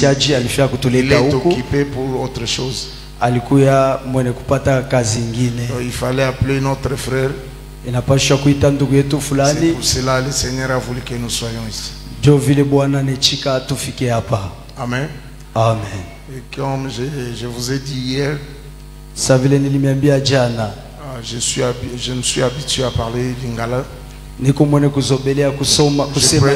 msiaji alifia kutuleta huku. Il est occupé pour autre chose. Alikuya mwene kupata kazi ingine. Il fallait appeler notre frère. Inapaswa kuita ndugu yetu fulani. C'est pour cela le Seigneur a voulu que nous soyons ici. Jo vile Bwana nechika tufike hapa. Amen. Amen. Et comme je vous ai dit hier, sa vile nilimiambia jana, je me suis habitué à parler lingala. Niko mwene kuzobelea kusoma kusema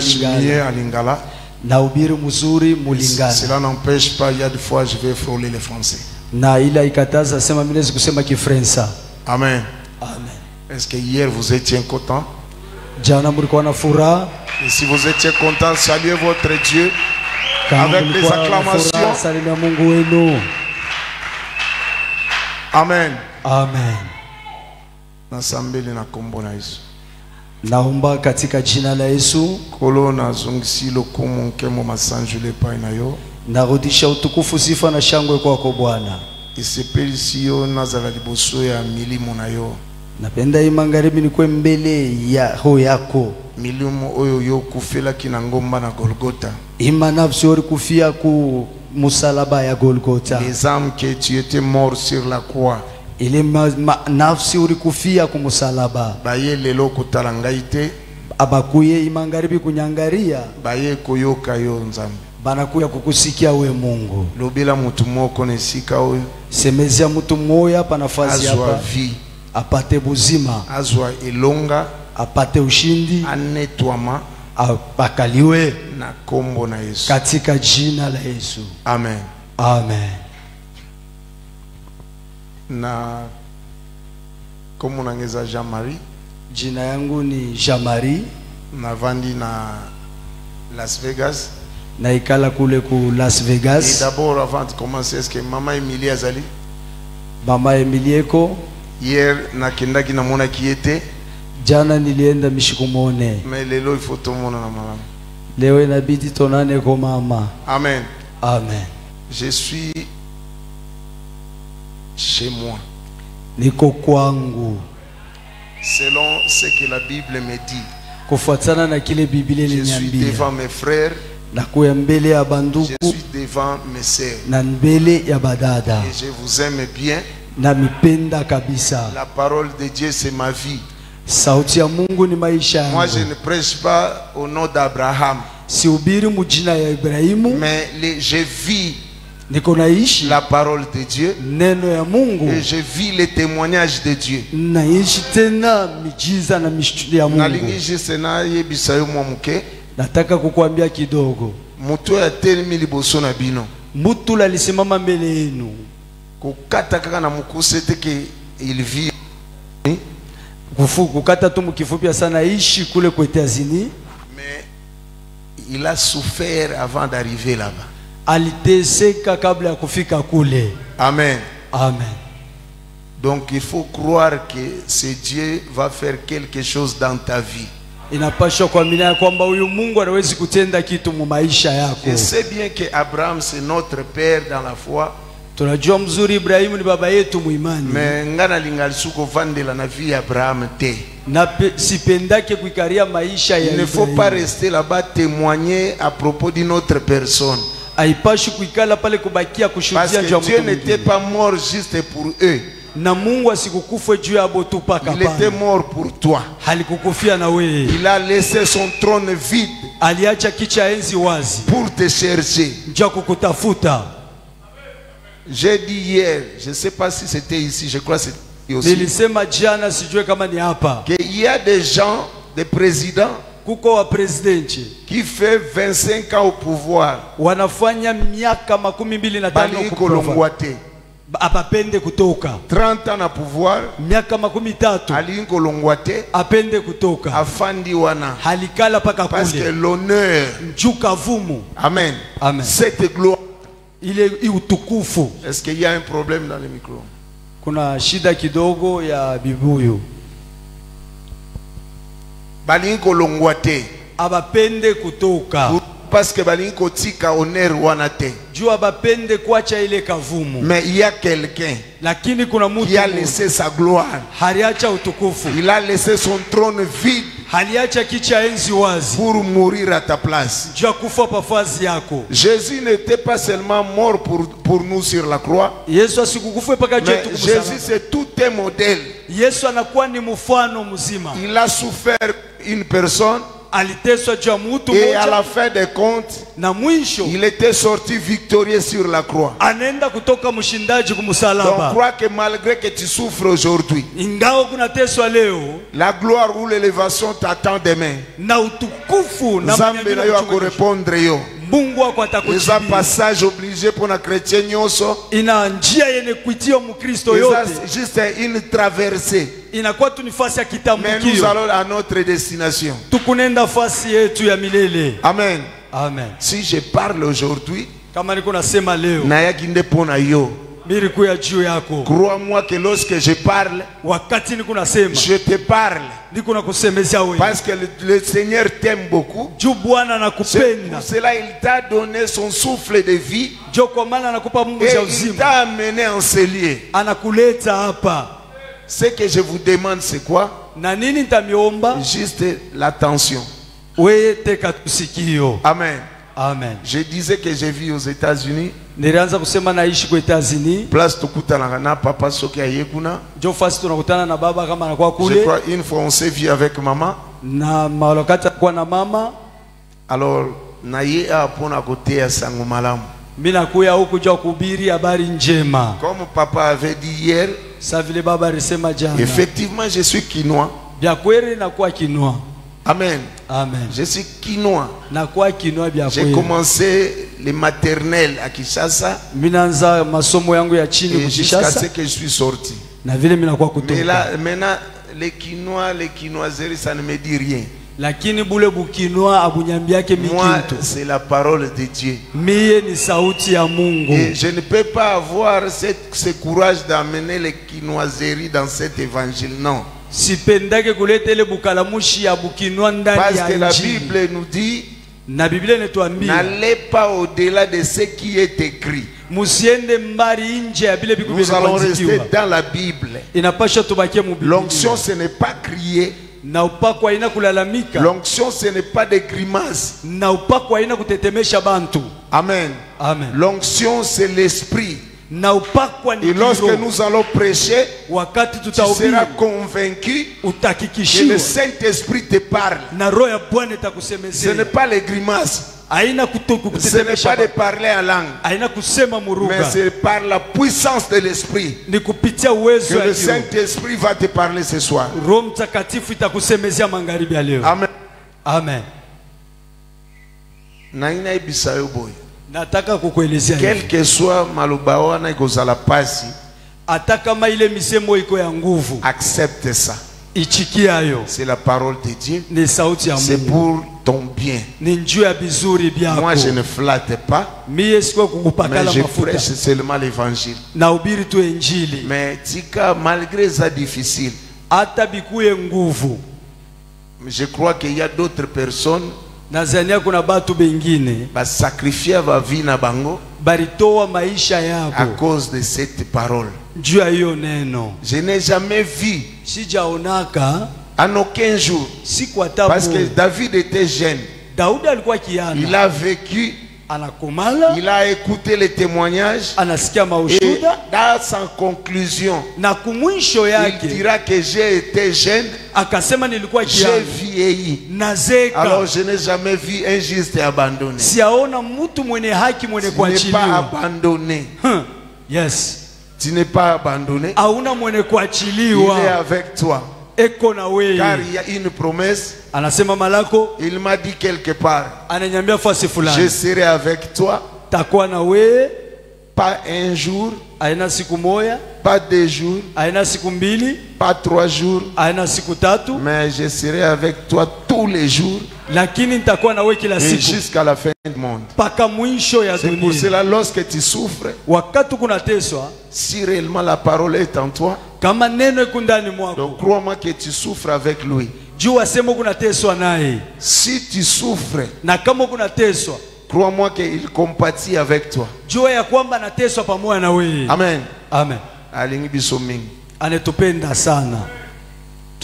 lingala. Na ubiri mzuri mulingana. Cela n'empêche pas, il y a des fois je vais frôler le français. Na ila ikataza sema mimi kusema Kifransa. Amen. Amen. Est-ce que hier vous étiez content? Jana mlikuwa na furaha? Et si vous étiez content, saluez votre Dieu avec les acclamations. Salimia Mungu wenu. Amen. Amen. Nasambeli na kombo na Yesu. Naomba katika jina la Yesu. Kolo na zungisi lokumu nkemo masanjule pa inayo. Narudisha utukufu, sifa na shangwe kwako Bwana. Isepeli siyo nazala liboso ya milimo na yo. Napenda hii magharibi nikwe mbele ya ho yako. Milimo oyo yo kufela kina ngomba na Golgotha. Ima nafsi ori kufia ku musalaba ya Golgotha. Les âmes que tu étais mort sur la croix. Ile nafsi uri kufia ku musalaba. Baye lelo kutalangaite. Abakuye imagharibi kunyangaria. Baye koyoka yo Nzambe. Banakuya kukusikia we Mungu. Lobela mutu moko nesika oyo. Semezia mutu moya hapa nafasi hapa. Azwa vie. Apate buzima. Azwa elonga. Apate ushindi. Anetwama. Apakaliwe na kombo na Yesu. Katika jina la Yesu. Amen. Amen. Na komo nangeza Jean-Marie. Jina yangu ni Jean-Marie. Navandi na Las Vegas. Na ikala kule ku Las Vegas. Et d'abord avant de commencer, est-ce que maman Emilie azali? Mama Emilie ko. Hier na kendaki na mona kiete. Jana nilienda mishikumone. Mais lelo il faut tout mona na mama. Leo inabidi tonane kwa mama. Amen. Amen. Je suis chez moi. Niko kwangu. Selon ce que la Bible me dit. Kufuatana na kile Biblia inaniambia. Je suis devant mes frères. Nakuya mbele ya banduku. Je suis devant mes sœurs. Na mbele ya badada. Et je vous aime bien. Na mipenda kabisa. La parole de Dieu c'est ma vie. Sauti ya Mungu ni maisha yangu. Moi je ne prêche pas au nom d'Abraham. Sihubiri mujina ya Ibrahimu. Mais je vis niko naishi la parole de Dieu. Neno ya Mungu. Et je vis les témoignages de Dieu. Naishi tena miujiza na mishtuko ya Mungu. Nalingi jise na yebisa yo mwamuke. Nataka kukuambia kidogo. Mutu ya telemi liboso na bino. Mutu alisimama mbele yenu. Kukata kaka na mukuse teke il vit. Kukata tu mkifupi sana ishi kule kwa États-Unis. Mais il a souffert avant d'arriver là-bas. Aliteseka kabla ya kufika kule. Amen. Amen. Donc il faut croire que ce Dieu va faire quelque chose dans ta vie. Inapaswa kuamini kwamba huyu Mungu anaweza kutenda kitu mu maisha yako. Je sais bien que Abraham c'est notre père dans la foi. Tunajua mzuri Ibrahimu ni baba yetu muimani. Mais ngana lingalisuko vandela na vie Abraham te. Na sipendake kuikaria maisha ya Il ne faut pas rester là-bas témoigner à propos d'une autre personne. Aipashi kuikala pale kubakia kushuhudia juu ya mtu. Dieu n'était pas mort juste pour eux. Na Mungu asikukufe juu ya botu paka pana. Il était mort pour toi. Halikukufia na wewe. Il a laissé son trône vide. Aliacha kicha enzi wazi. Pour te chercher. Njoo kukutafuta. J'ai dit hier, je ne sais pas si c'était ici, je crois que c'était aussi. Nilisema jana sijue kama ni hapa. Il y a des gens, des présidents kuko wa presidenti qui fait 25 ans au pouvoir. Wanafanya miaka 25 kukolongwa te. Apapende kutoka 30 ans na pouvoir. Miaka 30 alikolongwa te. Apende kutoka. Afandi wana. Halikala paka kule. Parce que l'honneur. Njuka vumu. Amen. Amen. Cette gloire. Ile utukufu. Est-ce qu'il y a un problème dans le micro? Kuna shida kidogo ya bibuyu. Balinko longwate. Abapende kutoka. Parce que balinko tika honneur wanate. Juu abapende kuacha ile kavumu. Mais il y a quelqu'un. Lakini kuna mtu qui a laissé sa gloire. Hariacha utukufu. Il a laissé son trône vide. Aliacha kicha enzi wazi pour mourir à ta place. juu ya kufa pafazi yako. Jésus n'était pas seulement mort pour nous sur la croix, Yesu asikukufe paka juu mais yetu Jésus kumsalaba. c'est tout un modèle. Yesu anakuwa ni mfano mzima. Il a souffert une personne Aliteswa juu ya mtu et à mmoja la fin des comptes, na mwisho il était sorti victorieux sur la croix. anaenda kutoka mshindaji Donc kumsalaba. crois que malgré que tu souffres aujourd'hui, Ingawa kuna teswa leo la gloire ou l'élévation t'attend demain. na utukufu na Nzambe na yo akorepondre yo. Mungu wako C'est un atakujibu. passage obligé pour les chrétiens nyonso. Ina njia yenye kuitia Mkristo C'est yote. juste une traversée. Inakuwa tu ni fasi ya Mais nous kitambukio. allons à notre destination. Tukunenda fasi yetu ya milele. Amen. Amen. Si je parle aujourd'hui, Kama niko nasema leo, nayaki nde pona yo. miri kuya juu yako. Crois-moi que lorsque je parle, Wakati niko nasema, je te parle. niko nakusemezea wewe. Parce que le Seigneur t'aime beaucoup. Juu Bwana C'est anakupenda. pour cela il t'a donné son souffle de vie. Juu kwa maana anakupa Mungu Et cha il uzima. t'a amené en ce lieu. Anakuleta hapa. Ce que je vous demande, c'est quoi? Na nini nitamiomba? Juste l'attention. Wewe teka tusikio. Amen. Amen. Je disais que j'ai vu aux États-Unis, Nilianza kusema naishi kwa Etazini. place tukutana na papa soki ayekuna. Juu fasi tunakutana na baba kama anakuwa Je kule. crois une fois on s'est vu avec maman. Na malokati kwa na mama. Alors naye apona kote ya sango malamu. Mimi nakuya huku juu kuhubiri habari njema. Comme papa avait dit hier, Sa vile baba alisema jana. effectivement je suis quinois. Bya kweli nakuwa kinwa. Amen. Amen. Je suis quinois. Nakuwa kinwa bya J'ai kweli. commencé les maternelles à Kinshasa Minaanza masomo yangu ya chini et jusqu'à ce kushasa que je suis sorti. na vile mimi nakuwa Mais là, kutoka. maintenant, les quinois, les quinoiseries, ça ne me dit rien. Lakini bule bukinwa abunyambiake Moi, mikintu. c'est la parole de Dieu. Mie ni sauti ya Et Mungu. je ne peux pas avoir ce courage d'amener les quinoiseries dans cet évangile. Non. Sipendake kuleta ile bukalamushi ya bukinwa ndani Parce ya que la Injili. Bible nous dit, Na Biblia inatuambia n'allez pas au-delà de ce qui est écrit. musiende mbali nje ya bile Nous allons rester bikubikiwa. dans la Bible. Inapasha tubakie mu Biblia. L'onction, ce n'est pas crier. Na upako haina kulalamika. L'onction, ce n'est pas des grimaces. Na upako haina kutetemesha bantu. Amen. Amen. L'onction, c'est l'esprit. Na upako ni Et lorsque kiroho. nous allons prêcher, Wakati tu tutahubiri seras convaincu que le utakikishiwa Saint-Esprit te parle. na roho ya Bwana Ce itakusemezea. n'est pas les grimaces. Haina Ce n'est kutetemesha pas de bantu. parler en langue. Haina kusema Mais muruga. c'est par la puissance de l'Esprit Ni kupitia que uwezo ya le kiroho. Saint-Esprit va te parler ce soir. Roho Mtakatifu itakusemezea magharibi ya leo. Amen. Amen. Naina ibisayo boy. Nataka kukuelezea Quel hivi. que soit maloba wana ikozala pasi, Hata kama ile misemo iko ya nguvu, accepte ça. ichikiayo C'est la parole de Dieu. ni sauti ya C'est Mungu. pour ton bien. Ni njuu ya bizuri byako. Moi, je ne flatte pas, Mie sikuwa mais kukupakala je mafuta. prêche seulement l'évangile. Na ubiri tu injili. Mais tika, malgré ça difficile, Hata bikuye nguvu. je crois qu'il y a d'autres personnes Nazania kuna batu bengine qui sacrifier va vie na bango baritoa maisha à yabo cause de cette parole. juu ya hiyo neno. Je n'ai jamais vu Sijaonaka en aucun jour, siku parce que hatabu. David était jeune, Daudi alikuwa il kiana, a vécu, anakomala, il a écouté les témoignages anasikia et maushuda, dans sa conclusion, na kumwisho il yake dira que j'ai été jeune, akasema nilikuwa j'ai kiana, vieilli. nazeka. Alors je n'ai jamais vu un juste abandonné. Siaona mtu mwenye haki mwenye Tu n'es pas kuachiliwa. abandonné. Yes. Tu n'es pas abandonné. Hauna mwenye Il est kuachiliwa. avec toi. Eko na Car wewe. il y a une promesse. Anasema malako, Il m'a dit quelque part, ananyambia fasi je fulani. serai avec toi, Takuwa na wewe, pas un jour, aina siku moja, pas 2 jours, aina siku mbili, pas 3 jours, aina siku tatu, mais je serai avec toi tous les jours lakini nitakuwa na wewe kila et siku jusqu'à la fin du monde. mpaka mwisho ya C'est pour dunia. cela, lorsque tu souffres, Wakati kunateswa, si réellement la parole est en toi, kama neno iko ndani mwako, donc crois-moi que tu souffres avec lui. jua sema kunateswa naye, Si tu souffres, na kama kunateswa, crois-moi qu'il compatit avec toi. jua ya kwamba anateswa pamoja na wewe. Amen. Amen. Alingi biso mingi. Anatupenda sana.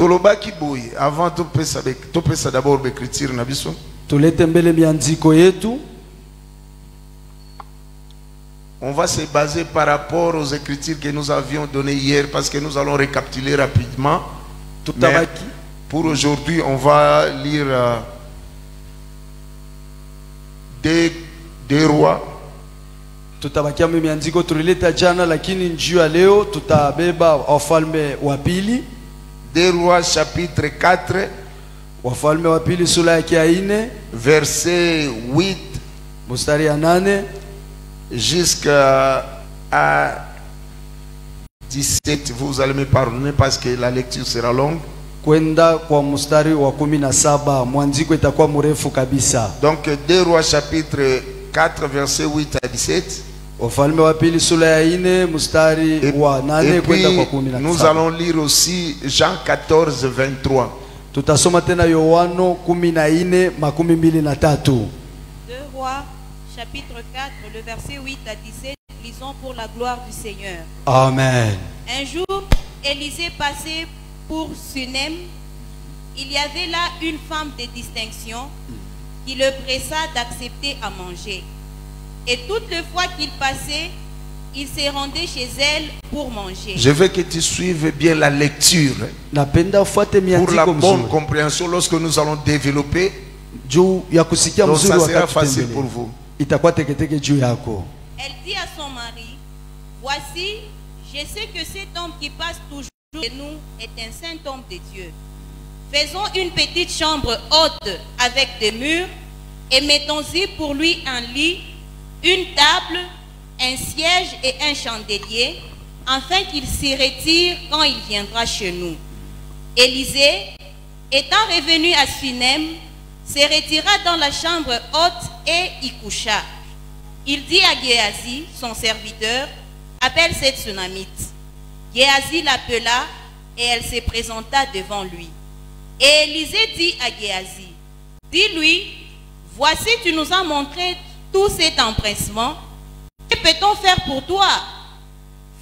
Tolobaki boy, avant tout pesa d'abord l'écriture na biso. Tulete mbele miandiko yetu. On va se baser par rapport aux écritures que nous avions données hier parce que nous allons récapituler rapidement. Mais pour aujourd'hui, on va lire des rois. Tutabakia miandiko tulileta jana lakini njia leo tutabeba Wafalme wa Pili. Des rois chapitre 4 Wafalme wa Pili sura yake ya 4 verset 8 mstari ya 8 jusqu'à 17. Vous allez me pardonner parce que la lecture sera longue. Kwenda kwa mstari wa 17 mwanziko itakuwa mrefu kabisa. Donc 2 rois chapitre 4 verset 8 à 17. Wafalme wa Pili sura ya 4 mstari wa 8 kwenda kwa 17. Nous allons lire aussi Jean 14 23. Tutasoma tena Yohano 14:23. 2 Rois chapitre 4 le verset 8 à 17. Lisons pour la gloire du Seigneur. Amen. Un jour, Élisée passait pour Sunem. Il y avait là une femme de distinction qui le pressa d'accepter à manger. Et toutes les fois qu'il passait, il se rendait chez elle pour manger. Je veux que tu suives bien la lecture pour la bonne compréhension lorsque nous allons développer. Donc ça sera facile pour vous. Elle dit à son mari, voici, je sais que cet homme qui passe toujours chez nous est un saint homme de Dieu. Faisons une petite chambre haute avec des murs et mettons-y pour lui un lit, une table, un siège et un chandelier, afin qu'il s'y retire quand il viendra chez nous. Élisée, étant revenu à Sunem, se retira dans la chambre haute et y coucha. Il dit à Géasi, son serviteur, appelle cette Sunamite. Géasi l'appela et elle se présenta devant lui. Et Élisée dit à Géasi, dis-lui, voici tu nous as montré tout cet empressement. Que peut-on faire pour toi?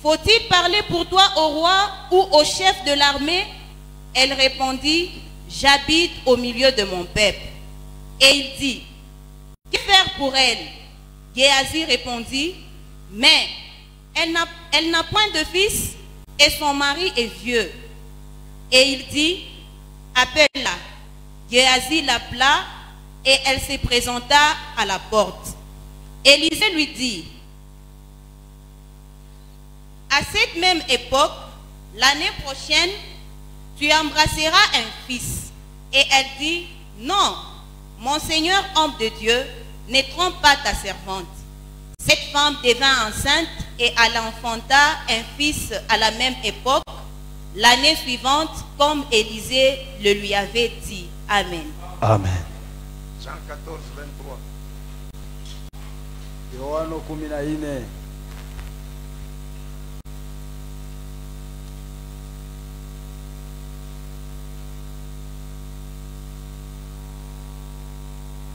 Faut-il parler pour toi au roi ou au chef de l'armée? Elle répondit, j'habite au milieu de mon peuple. Et il dit, que faire pour elle? Géasi répondit, mais elle n'a point de fils et son mari est vieux. Et il dit, appelle-la. Géasi l'appela et elle se présenta à la porte. Élisée lui dit, à cette même époque, l'année prochaine, tu embrasseras un fils. Et elle dit, non, mon Seigneur homme de Dieu, ne trompe pas ta servante. Cette femme devint enceinte et elle enfanta un fils à la même époque, l'année suivante, comme Élisée le lui avait dit. Amen. Amen. Jean 14, 23. Yohano 14.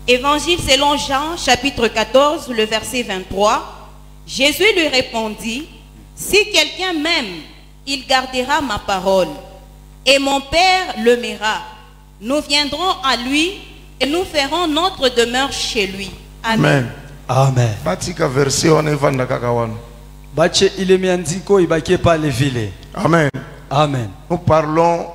Évangile selon Jean, chapitre 14, le verset 23. Jésus lui répondit, si quelqu'un m'aime, il gardera ma parole. Et mon Père le m'aimera. Nous viendrons à lui et nous ferons notre demeure chez lui. Amen. Amen. Bache ile miandiko ibakie pale vile. Amen. Amen. Nous parlons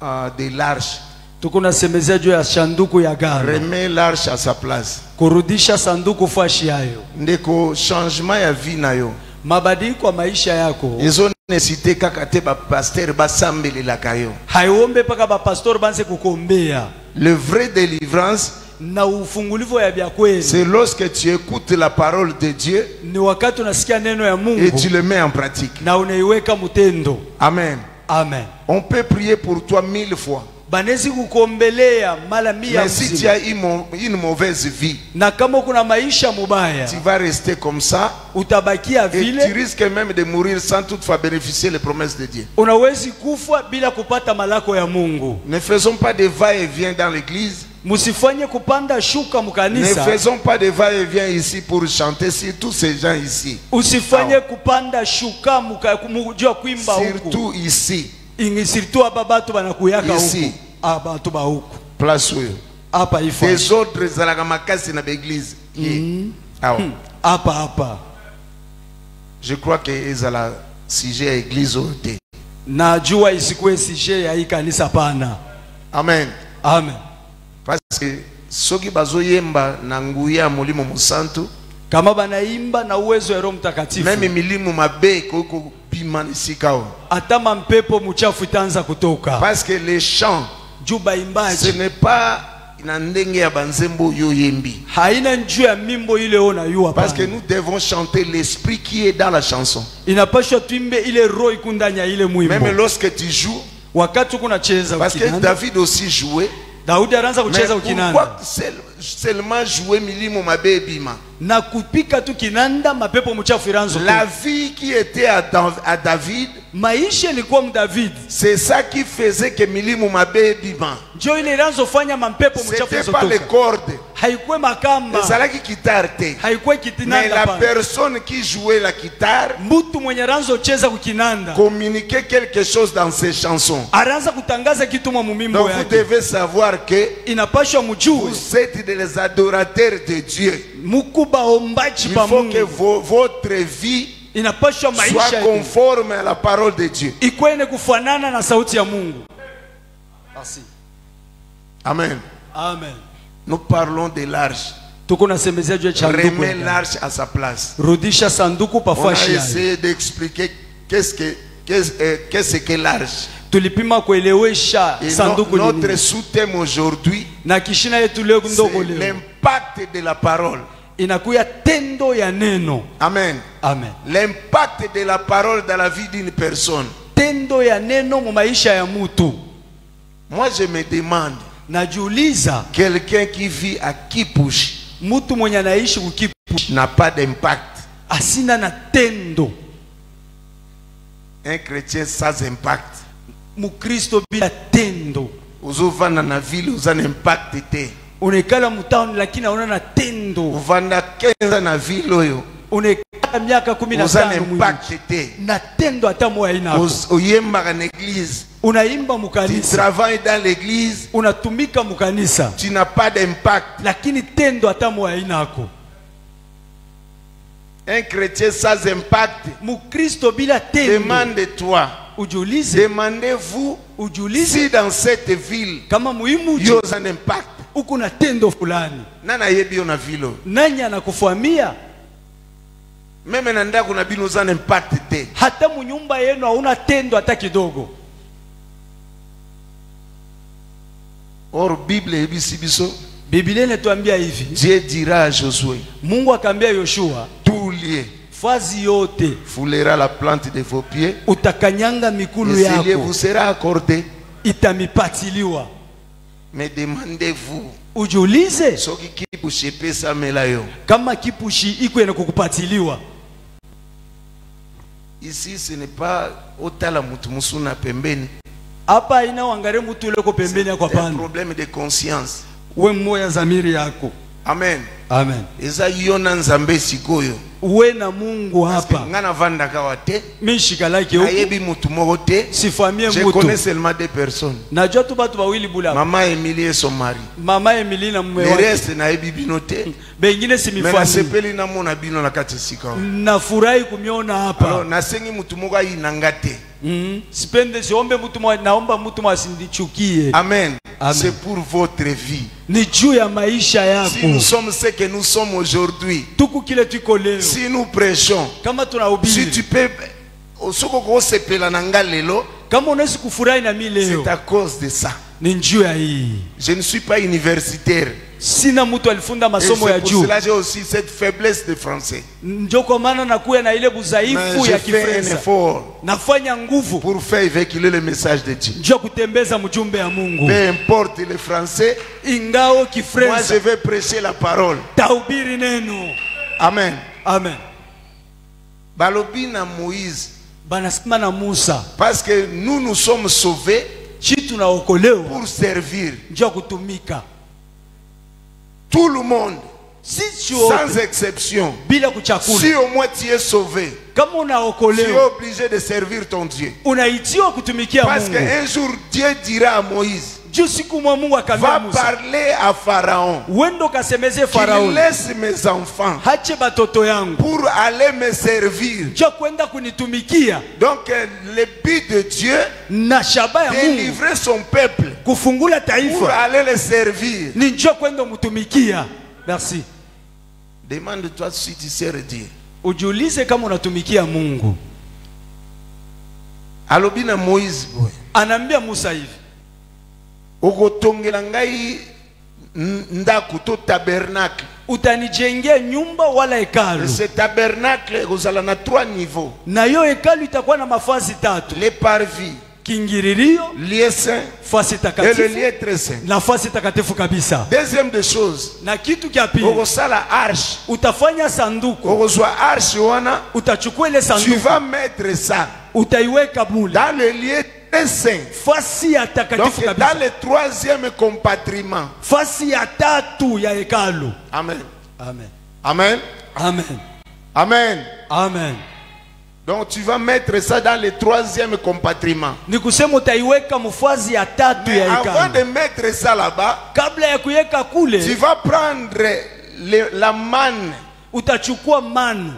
de l'arche. Tukuna semezea juu ya sanduku ya agano. Remet l'arche à sa place. Kurudisha sanduku fashi yayo. Ndeko changement ya vie na yo. Mabadiliko ya maisha yako. Ezo necessite kaka te ba pasteur ba sambelela kayo. Haiombe paka ba pastor banze kukombea. Le vrai délivrance na ufungulivu ya bya kweli. C'est lorsque tu écoutes la parole de Dieu. Ni wakati unasikia neno ya Mungu. Et tu le mets en pratique. Na unaiweka mutendo. Amen. Amen. On peut prier pour toi 1000 fois. Banezi kukombelea mara 100. Mais si tu as une mauvaise vie, na kama kuna maisha mubaya, tu vas rester comme ça. Utabakia vile. Et tu risques même de mourir sans toutefois bénéficier les promesses de Dieu. Unawezi kufa bila kupata malako ya Mungu. Ne faisons pas de va-et-vient dans l'église. Musifanye kupanda shuka mukanisa. Ne faisons pas de va-et-vient ici pour chanter sur tous ces gens ici. Usifanye kupanda shuka mujua kuimba huku. Surtout ici. Ingi surtout ababatu banakuyaka Ici. huku. Abatu ba huku. Place où Apa ifa. des autres zalaka makasi na l'église. Ah ouais. Apa. Je crois que ezala sujet église ote. Na jua isikuwe sije ya hii kanisa pana. Amen. Amen. Parce que soki bazoyemba na nguya molimo musantu, Kama banaimba na uwezo ya Roho Mtakatifu. même milimo mabe koko bima nisikao. Atama mpepo mchafu itaanza kutoka. Parce que les chants, Juba ce imbaji. n'est pas na ndenge ya banzembo yo yembi. Haina njuu ya mimbo ile ona yua Parce que pana. nous devons chanter l'esprit qui est dans la chanson. Inapashwa tuimbe ile roho ikundanya ile mwimbo. Même lorsque tu joues, Wakati kuna cheza parce que ukinanda. David aussi jouait. Daudi anaanza Mais kucheza ukinanda. pourquoi seulement jouer milimo mabe bima? Na kupika tu kinanda mapepo mchafu iranzo. La vie qui était à David, Maisha ilikuwa David. c'est ça qui faisait que milimo mabe bima. Ndio ile iranzo fanya mapepo mchafu C'était pas les izotoka. cordes. Haikuwa makamba. C'est ça qui guitare. Haikuwa Mais kitinanda la pana. personne qui jouait la guitare Mtu mwenye ranzo cheza kukinanda. communiquait quelque chose dans ses chansons. Aranza kutangaza kitu mwa mumimbo Donc vous yake. devez savoir que Inapashwa mjue. vous êtes des adorateurs de Dieu. Mukuba ombachi Il pa faut que Mungu. votre vie Inapashwa soit maisha yenu conforme à la parole de Dieu. ikwene kufanana na sauti ya Mungu. Merci. Amen. Amen. Nous parlons de l'arche. Tuko nasemezea juu ya sanduku. Remets l'arche à sa place. Rudisha sanduku On a pafashi yake. essayé d'expliquer qu'est-ce que l'arche. Tulipima kuelewesha Et sanduku ni notre nini. sous-thème aujourd'hui, Na kishina yetu leo ndogo c'est leo l'impact de la parole. inakuya tendo ya neno. Amen. Amen. L'impact de la parole dans la vie d'une personne. Tendo ya neno mu maisha ya mtu. Moi, je me demande, Najiuliza, quelqu'un qui vit à Kipushi mtu mwenye anaishi kukipu n'a pas d'impact. asina na tendo. Un chrétien sans impact. Mukristo bila tendo. Uzovanda na ville, uza impact te. Unekala mtaoni lakini hauna na tendo. Uvanda 15 na ville oyo, Unekala miaka uza 15 impact te. na tendo hata moya ina. Oyemba na église, Unaimba tu mukanisa, travailles dans l'église, unatumika mukanisa, tu n'as pas d'impact. lakini tendo hata moya inako. Un chrétien sans impact, Mukristo bila tendo. demande-toi, Ujiulize, demandez-vous ujiulize si dans cette ville, kama muhimu il y a un impact. uko na tendo fulani. Nana yebi yo na ville. Nani anakufahamia? Même na ndako na bino za impact te. Hata munyumba yenu hauna tendo hata kidogo. Or Bible ebisi biso, Biblia inatuambia hivi. Dieu dira à Josué, Mungu akaambia Yoshua, tout lié fazi yote foulera la plante de vos pieds, utakanyanga mikulu et ce lieu yako vous sera accordé. itamipatiliwa. Mais demandez-vous, Ujiulize soki Kipushi epesa mela yo. kama kipushi iko ene kukupatiliwa. Ici ce n'est pas otala mutu musuna pembeni. Hapa ina wangare mtu ule ko pembeni yako Un hapana. problème de conscience. We mmoja zamiri yako. Amen. Amen. Eza yona nzambe sikoyo. Uwe na Mungu hapa. Ngana vanda kawate. Mishikalaki huku. Ayebi mutu moko te. Sifamie Je mtu. connais seulement deux personnes. Najua tu batu bawili bula. Maman Emilie et son mari. Mama Emily na mume Le wake. reste na yebi bino te. Bengine Mais na simifami. sepeli na mona bino na kati sika. Nafurahi kumiona Alors hapa. nasengi mutu moko ayinanga te. Sipende siombe mtu mwa, naomba mtu mwasindichukie. Amen. Amen. C'est pour votre vie. Ni juu ya maisha Si nous yako. sommes ce que nous sommes aujourd'hui, Tuku kile tuko leo. si nous prêchons, Kama si tunahubiri. tu peux, osoko kosepela na nga lelo, Kama unaweza kufurahi na mimi leo. c'est à cause de ça. Ni njuu ya hii. Je ne suis pas universitaire. Sina mtu alifunda Et masomo ya c'est pour juu. cela que j'ai aussi cette faiblesse de français. Ndio kwa maana nakuya na ile Mais budhaifu je ya fais un Kifaransa. effort Nafanya nguvu pour faire véhiculer le message de Dieu. njoo kutembeza mjumbe ya Mungu. Peu importe le français, Ingao moi Kifaransa je vais prêcher la parole. tahubiri neno. Amen. Amen. Balobi na Moïse, Banasema na Musa, parce que nous sommes sauvés shi tunaokolewa pour servir njoo kutumika. tout le monde. sans exception, bila kuchakula, si au moins tu es sauvé, kama tu es unaokolewa, obligé de servir ton Dieu. unaitiwa kutumikia Parce Mungu. qu'un jour, Dieu dira à Moïse, Juu siku mwa Mungu akamwambia va Musa, parler à Pharaon, wendo kasemeze qu'il Farao, laisse mes enfants hache batoto yangu pour aller me servir. njoo kwenda kunitumikia. Donc, le but de Dieu, Na shaba ya Mungu délivrer son peuple kufungula pour taifa aller le servir. ni njoo kwenda mtumikia. Merci. Demande-toi si tu sers Dieu. Ujiulize kama unatumikia Mungu. Alobina Moïse, Anaambia Musa hivi, okotongela ngai ndako to tabernacle. utanijengea nyumba wala hekalu. Ce tabernacle kozala na 3 niveaux. Na hiyo hekalu itakuwa na mafazi 3. Les parvis, Kingiririo, lieu saint fasi et le takatifu, lieu très saint. na fasi takatifu kabisa. Deuxième des choses, Na kitu kia pili, okosala arche. utafanya sanduku, Okozwa arche wana, utachukua ile tu sanduku, vas mettre ça utaiweka mule dans le lieu très saint. fasi ya Donc takatifu dans kabisa, le 3e compartiment. fasi ya 3 ya hekalu. Amen. Amen. Amen. Amen. Amen. Amen. Donc tu vas mettre ça dans le 3e compartiment. Ni kusema utaiweka mfazi ya 3 Mais ya avant de hekalu. mettre ça là-bas, Kabla ya kuweka tu kule, vas prendre la manne. utachukua manu,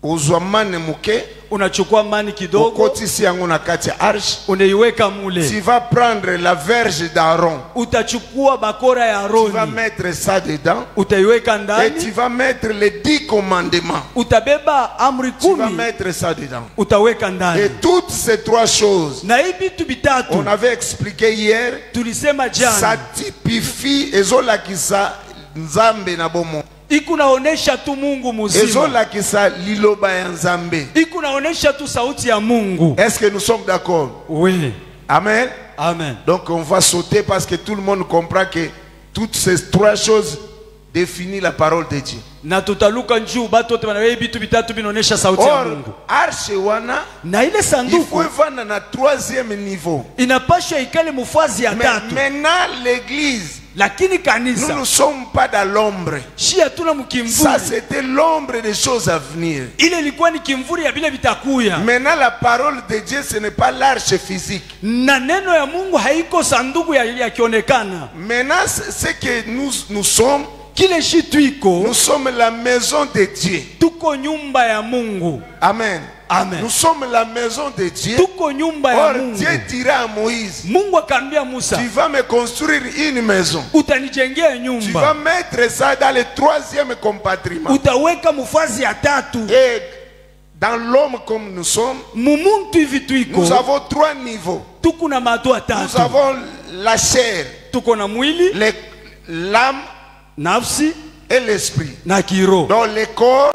Ozwa manne muke, unachukua mani kidogo, okotisi yango na kati ya arche. unaiweka Tu mule. vas prendre la verge d'Aaron. Utachukua bakora ya Tu vas Aroni, mettre ça dedans. utaiweka Et tu ndani. vas mettre les 10 commandements. Utabeba amri Tu vas 10, mettre ça dedans. utaweka Et ndani. toutes ces 3 choses, Na hii vitu bitatu on avait expliqué hier, tulisema ça jana, typifie ezolakisa nzambe na bomo. ikunaonesha tu Mungu muzima, Ezolakisa liloba ya nzambe. ikunaonesha tu sauti ya Mungu. Est-ce que nous sommes d'accord? Oui. Amen. Amen. Donc on va sauter parce que tout le monde comprend que toutes ces 3 choses définissent la parole de Dieu. Na tutaluka njuu batu wote wanawe vitu bitatu binaonesha sauti ya Or, Mungu. arche wana, Na ile il sanduku faut vendre na 3e niveau. inapashwa ikale mufazi ya Mais 3. maintenant l'église, Lakini nous kanisa ne sommes pas dans l'ombre. shi hatuna Ça mkimvuri. c'était l'ombre des choses à venir. Ile ilikuwa ni kimvuri ya vile vitakuya. Maintenant la parole de Dieu, ce n'est pas l'arche physique. Na neno ya Mungu haiko sanduku ya kionekana. Maintenant ce que nous sommes, Kile shi tuiko, nous sommes la maison de Dieu. tuko nyumba ya Mungu. Amen. Amen. Nous sommes la maison de Dieu. Tuko nyumba ya Or Mungu. Dieu dira à Moïse, Mungu akaambia Musa, tu vas me construire une maison. utanijengea Tu vas nyumba. mettre ça dans le 3e compartiment. Utaweka mufazi ya 3. Et dans l'homme comme nous sommes, Mumuntu hivi tuiko, nous avons 3 niveaux. tuko na matua Nous 3. avons la chair, Tuko na mwili, l'âme nafsi et l'esprit. na kiro. Donc le corps,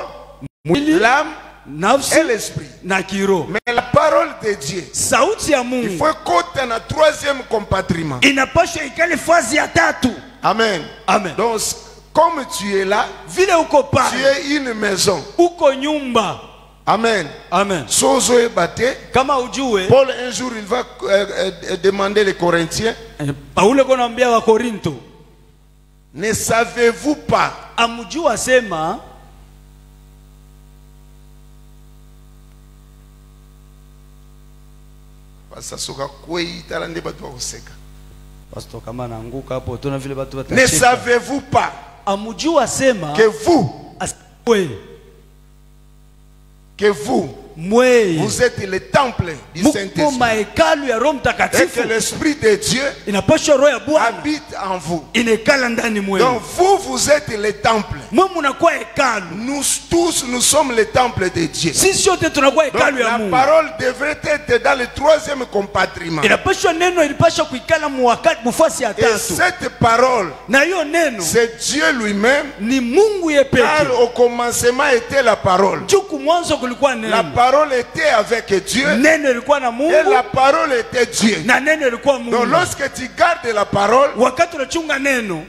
Mwili, l'âme nafsi et l'esprit. na kiro. Mais la parole de Dieu, Sauti ya il Mungu faut côté dans le 3e compartiment. inapaswa ikale fazi ya 3. Amen. Amen. Donc comme tu es là, Vile uko tu pale, es une maison. uko nyumba. Amen. Amen. Sozo et Baté. Kama ujue, Paul un jour il va demander les Corinthiens, Paulo konaambia wa Korinto, ne savez-vous pas amjua sema Pastor kama naanguka hapo tuna vile watu ne watacheka. savez-vous pas Amjua sema que vous mwe vous êtes le temple du muko Saint-Esprit mahekalu ya Roho et Mtakatifu, que l'Esprit de Dieu inapaswa roho ya Bwana habite en vous. inekala ndani Donc mwenu. vous êtes le temple. Mwe munakuwa hekalu, Nous tous, nous sommes le temple de Dieu. sisi wote tunakuwa Donc hekalu ya la Mungu. parole devrait être dans le 3e compartiment. Inapaswa neno ilipaswa kuikala muwakati ya Et 3, cette parole, na hiyo neno c'est Dieu lui-même. ni Mungu ye Car peke. au commencement était la parole. Juku mwanzo kulikuwa La neno, parole était avec Dieu neno ilikuwa na et Mungu la parole était Dieu. na neno ilikuwa Donc Mungu. lorsque tu gardes la parole, Wakati unachunga neno,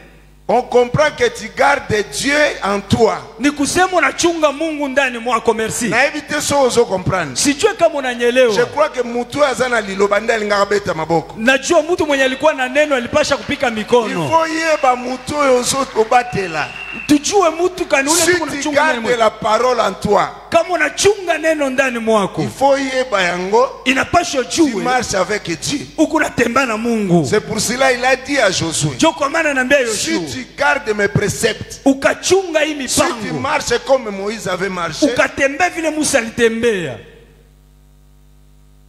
on comprend que tu gardes Dieu en toi. ni kusema unachunga Mungu ndani mwako. Merci. Na éviter ça aux comprendre. Sijue kama Je unanyelewa. crois que mutu azana liloba ndali ngabeta maboko. Najua mtu mwenye alikuwa na neno alipasha kupika Il mikono. faut yeba mutu ozo obatela. tujue mtu kani ule Si tuko tu nachunga neno gardes la parole en toi, kama unachunga neno ndani mwako il faut yeba yango, inapaswa tu jue marches avec Dieu. uko natembea na Mungu. C'est pour cela il a dit à Josué, Jo kwa maana naambia si Yoshua tu gardes mes préceptes, ukachunga hii si tu mipango marches comme Moïse avait marché, ukatembea vile Musa alitembea,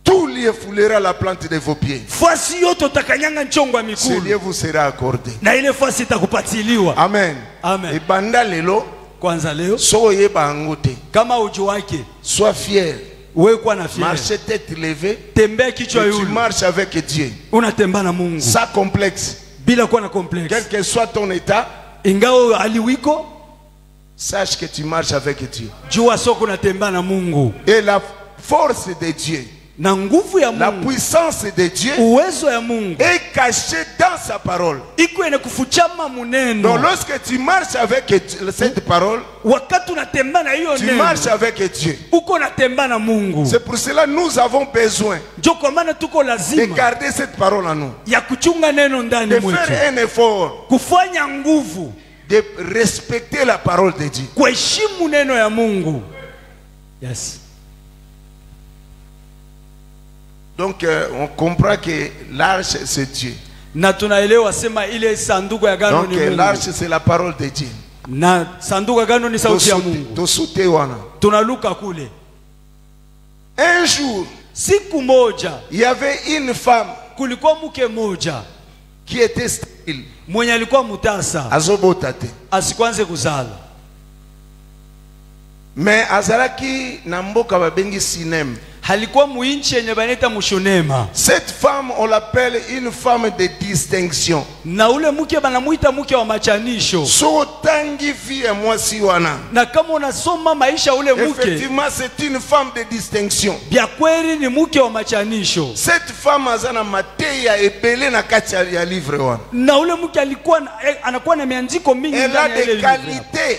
tout lieu foulera la plante de vos pieds. fasi yote utakanyanga nchongo ya Ce lieu mikulu vous sera accordé. na ile fasi itakupatiliwa. Amen. Amen. Et banda lelo, Kwanza leo so yeba yango te. kama uju wake Sois fier. wewe kuwa na fiera, Marchez tête levée. tembea Et kichwa tu yulu, marches avec Dieu. unatembea na Mungu Sans complexe. bila kuwa na complex. Quel que soit ton état, Ingao aliwiko sache que tu marches avec Dieu. jua soko unatembea na Mungu Et la force de Dieu, na nguvu ya la Mungu, puissance de Dieu uwezo ya Mungu est cachée dans sa parole. iko ene kufuchama Donc muneno. lorsque tu marches avec cette parole, Wakati unatembea na hiyo tu neno marches avec Dieu. uko unatembea na Mungu. C'est pour cela que nous avons besoin Jo kwa maana tuko de lazima garder cette parole en nous. ya kuchunga neno ndani De mwetu, faire un effort kufanya nguvu de respecter la parole de Dieu. kuheshimu neno ya Mungu. Yes. Donc on comprend que l'arche c'est Dieu. Na tunaelewa sema ile sanduku ya gano Donc ni Mungu. l'arche c'est la parole de Dieu. Na sanduku ya gano ni sauti ya Mungu. Tosute wana. Tunaluka kule. Un jour, Siku moja il y avait une femme kulikuwa mke moja qui était stérile. mwenye alikuwa mutasa, Azobotate. asikwanze kuzala. Mais azalaki na mboka babengi Sinem. Halikuwa muinchi yenye baneta mushunema. Cette femme, on l'appelle une femme de distinction. Na ule mke banamuita mke wa machanisho. So tangi vie mwasi wana. Na kama unasoma maisha ule mke, Effectivement, c'est une femme de distinction. bya kweli ni mke wa machanisho. Cette femme azana mateya ebele na kati ya livre wana. Na ule mke alikuwa anakuwa na miandiko mingi Elle a ndani ya ile des livre. qualités.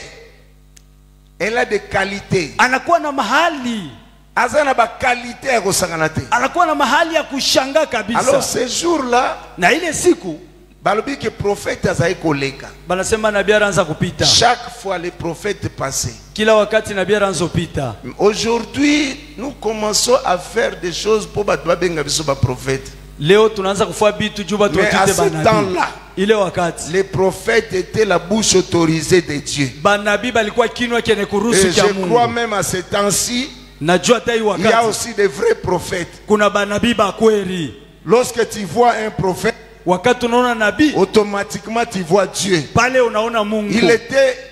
Elle a des qualités. Anakuwa na mahali, Azana ba qualité ya kosangana te. anakuwa na mahali ya kushangaa kabisa. Alors ce jour-là, Na ile siku balobi que prophète azai koleka. banasema nabii anaanza kupita. Chaque fois les prophètes passaient. Kila wakati nabii anaanza kupita. Aujourd'hui, nous commençons à faire des choses pour battre benga biso ba prophète. Leo tunaanza kufua bitu juba Mais à tuwatite ce banabii. temps-là, Ile wakati les prophètes étaient la bouche autorisée de Dieu. banabii balikuwa kinwa kene Et kuruhusu je cha crois Mungu. même à ce temps-ci, Najua hata hii il y a wakati aussi des vrais prophètes. kuna banabii ba kweli. Lorsque tu vois un prophète, Wakati unaona nabii automatiquement tu vois Dieu. pale unaona Mungu.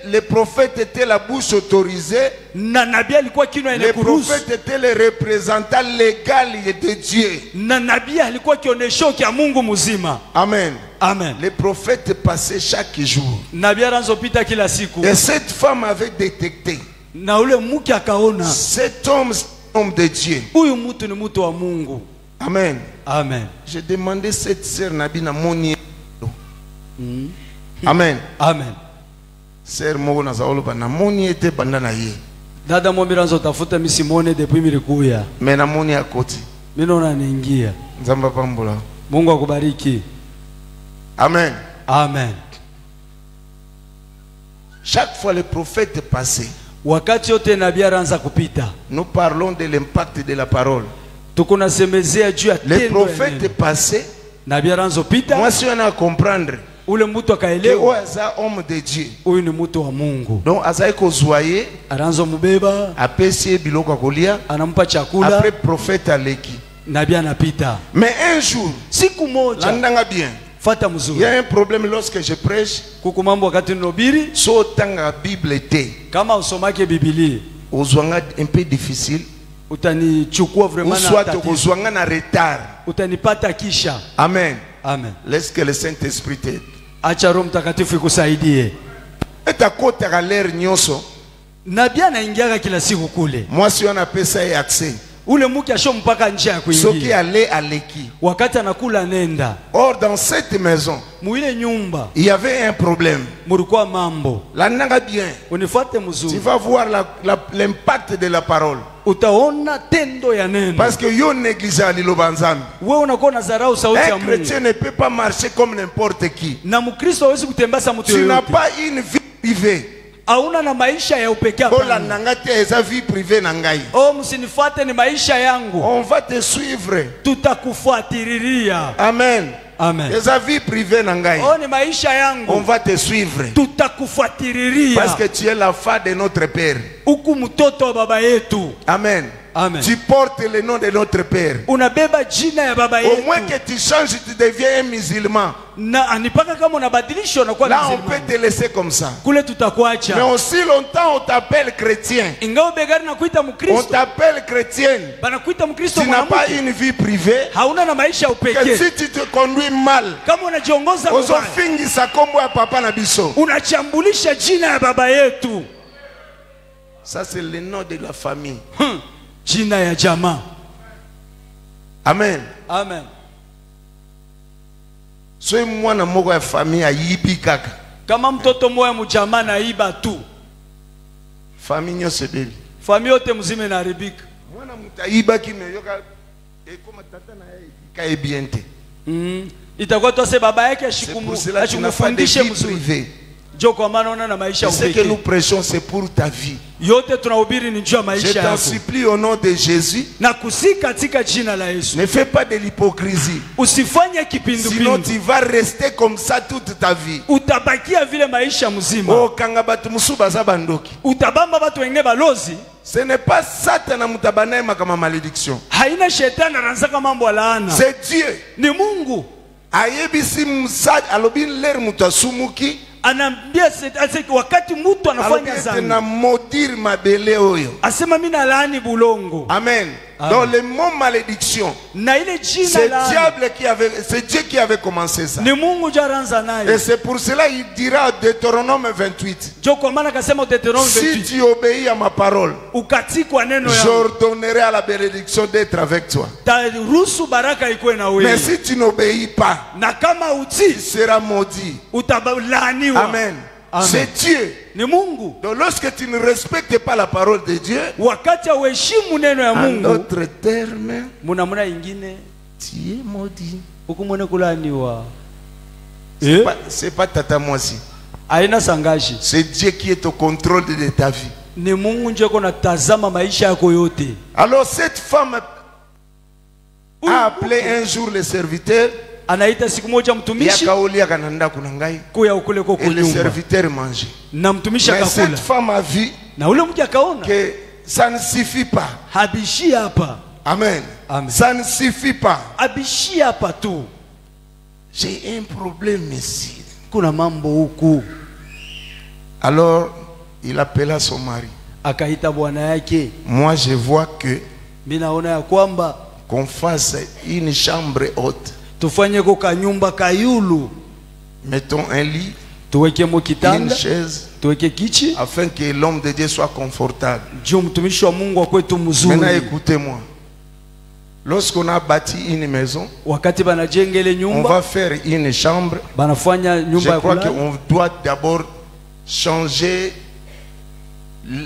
Les prophètes étaient la bouche autorisée. Na nabii alikuwa kinwa ene Les kuruhusu. prophètes étaient les représentants légaux de Dieu. Na nabii alikuwa kionesho kya Mungu mzima. Amen. Amen. Les prophètes passaient chaque jour. Nabii anazopita kila siku. Et cette femme avait détecté. Na ule mke akaona Cet homme, c'est un homme de Dieu. huyu mtu ni mtu wa Mungu. Amen. Amen. J'ai demandé cette sœur Nabi na moni. Amen. Amen. Sœur Mogo na zaolo ba na moni était banda na ye. Dada mwambira nzo tafuta misimone depuis milikuya. Mais na moni à côté. Mimi naona niingia. Nzamba pambola. Mungu akubariki. Amen. Amen. Chaque fois le prophète passait, Wakati yote nabii anaanza kupita. nous parlons de l'impact de la parole. Tuko nasemezea juu ya Les tendo ya prophètes neno. passaient. Nabii anaanza pita. Moi, si on a à comprendre Ule mtu que akaelewa Oaza, homme de Dieu. huyu ni mtu wa Mungu. Donc, Azaï Kozouaye, Anaanza mbeba, apesi biloko kolia, anampa chakula, après prophète Aleki. nabii anapita. Mais un jour, Siku moja, landanga bien. fata Il y mzuri. a un problème lorsque je prêche. Kuku mambo wakati ninobiri, So tanga Bible te. kama usomake Biblia, Ozwanga un peu difficile. utanichukua Ou vraiment na soit tatizo. ozwanga na retard. Utanipata kisha. Amen. Amen. Laisse que le Saint-Esprit t'aide. Acha Roho Mtakatifu ikusaidie. Et ta côte à l'air nyonso. Nabii anaingiaga kila siku kule. Moi, si on appelle ça accès. Ule mke asho mpaka njia ya Ce qui kuingia. allait à l'équipe. Wakati anakula nenda. Or, dans cette maison, Muile nyumba, il y avait un problème. mulikuwa mambo. Là, nanga bien. Unifuate Tu mzuri. vas voir l'impact de la parole. Utaona tendo ya neno. Parce que yo néglige l'Ilobanzam. Wewe unakuwa unadharau sauti ya Un Mungu. chrétien ne peut pas marcher comme n'importe qui. Na Mkristo hawezi kutembea sa mtu Tu n'as yoyote. pas une vie privée. Hauna na maisha ya upekee Bola hapana. nangate eza vie privée na ngai. Oh, msinifuate ni maisha yangu. On va te suivre. Tutakufuatilia. Amen. Amen. Eza vie privée na ngai. Oh, ni maisha On yangu. va te suivre. Tutakufuatilia. Parce que tu es la femme de notre Père. Huku mtoto wa baba yetu. Amen. Amen. Tu portes le nom de notre Père. Unabeba jina ya baba Au moins yetu. que tu changes, tu deviens un musulman. Na anipaka kama unabadilisha unakuwa Là, on mzima. peut te laisser comme ça. Kule Mais tutakuacha. aussi longtemps, on t'appelle chrétien. Ingawa begari na kuita On Mkristo. t'appelle chrétienne. Banakuita Mkristo Tu n'as pas mwanamke. une vie privée. Hauna na maisha ya Que upekee. si tu te conduis mal, Kama unajiongoza vibaya, ozofingisa kombo ya papa na biso. unachambulisha jina ya baba yetu. Ça, c'est le nom de la famille. Jina ya jamaa. Amen. Amen. Soy mwana moko ya famille ayibi kaka. Kama mtoto moya mjamaa na iba tu, Famille nyonso bebi. familia yote mzima inaharibika. Mwana mutaiba kimeyoka ekoma tata na yeye ka ebiente. Itakuwa tuase baba yake C'est pour cela que tu n'as pas de ashimufundishe vie mzuri. privée. Jo kwa maana una na maisha Ce que nous upekee. prêchons, c'est pour ta vie. Yote tunahubiri ni juu ya Je maisha t'en yako. supplie au nom de Jésus, Na kusi katika jina la Yesu. ne fais pas de l'hypocrisie. Usifanye Sinon, kipindupindu. tu vas rester comme ça toute ta vie. Utabakia vile maisha mzima. Oh, kanga batu musu baza bandoki. Utabamba watu wengine balozi. Ce n'est pas Satan mutabanaema kama malédiction. Haina shetani anazaka mambo ya laana. C'est Dieu. Ni Mungu. Ayebisi msa alobi ler mutu asumuki. Anaambia wakati mtu Alobi anafanya ete na dhambi, maudire mabele oyo. asema mimi nalaani bulongo. Amen. Amen. Dans le mot malédiction, Na ile jina c'est laana c'est Dieu qui avait commencé ça. ni Mungu jaranza Et naye. c'est pour cela qu'il dira au Deutéronome 28. Jo kwa maana akasema Deuteronome Si 28, tu obéis à ma parole, ukatii kwa neno yangu, j'ordonnerai à la bénédiction d'être avec toi. taruhusu baraka ikuwe na Mais wewe. si tu n'obéis pas, Na kama tu utii seras maudit. utabalaaniwa. Amen. Amen. C'est Dieu. Ni Mungu. Donc lorsque tu ne respectes pas la parole de Dieu, Wakati uheshimu neno ya en Mungu, d'autres termes, munamuna ingine tu es maudit. huku mwene kulaaniwa. C'est pas tata moisi. Haina sangashi. C'est Dieu qui est au contrôle de ta vie. Ni Mungu nje kuna tazama maisha yako yote. Alors cette femme a appelé un jour le serviteur. Anaita siku moja mtumishi Yakaulia kananda kunangai. kuya ukule kwa Et le kunyumba. serviteur mangeait. Na mtumishi Mais cette akakula. femme a vu Na ule mke akaona que ça ne suffit pas. habishi hapa. Amen. Amen. Ça ne suffit pas. Habishi hapa tu. J'ai un problème ici. Kuna mambo huku. Alors, il appela son mari. Akaita bwana yake. Moi, je vois que Mimi naona ya kwamba qu'on fasse une chambre haute. tufanye kwa kanyumba kayulu. Mettons un lit, Tuweke mo une kitanda, chaise, tuweke kichi. afin que l'homme de Dieu soit confortable. Juu mtumishi wa Mungu akwetu Maintenant, mzuri. écoutez-moi. Lorsqu'on a bâti une maison, Wakati banajenga ile on nyumba, va faire une chambre. banafanya Je nyumba ya crois kulala. qu'on doit d'abord changer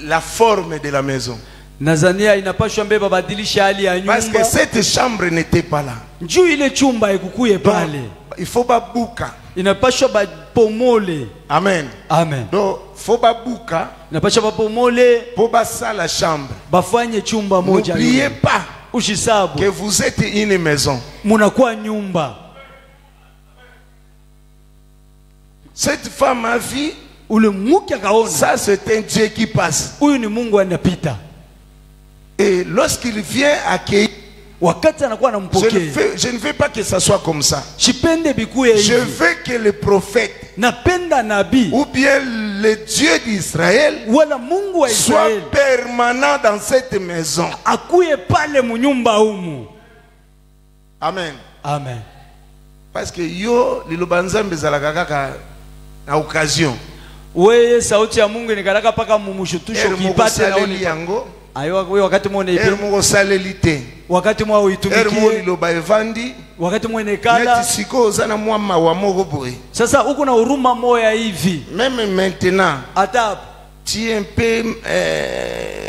la forme de la maison. Nazania inapashwa mbeba badilisha hali ya Parce que nyumba. cette chambre n'était pas là. Juu ile chumba ikukuye Donc, pale. il faut pas bouka. Inapashwa bapomole. Amen. Amen. Donc, faut pas bouka. Inapashwa bapomole, Pour ça la chambre. bafanye chumba moja. N'oubliez yule. pas que Ushisabu vous êtes une maison. munakuwa nyumba. Cette femme a vu, Ule mke akaona ça c'est un Dieu qui passe. huyu ni Mungu anapita. Et lorsqu'il vient accueillir, Wakati anakuwa je anampokea, ne veux pas que ça soit comme ça. shipende bikuye Je hivi. veux que le prophète Napenda nabii ou bien le Dieu d'Israël wala Mungu wa soit Israeli permanent dans cette maison. akuye pale munyumba humu. Amen. Amen. Parce que yo lilobanzambe zalaka kaka na occasion. Wewe sauti ya Mungu nikaraka paka mumushutusho kipate naoni. yango. Ayo wewe wakati muone ipi. Mo saleli te. Wakati mwa Mo uitumikie. liloba evandi. Wakati mwene kala. Neti siko zana mwama wa moko boy. Sasa huko na huruma moya hivi. Même maintenant, Hata tu es un peu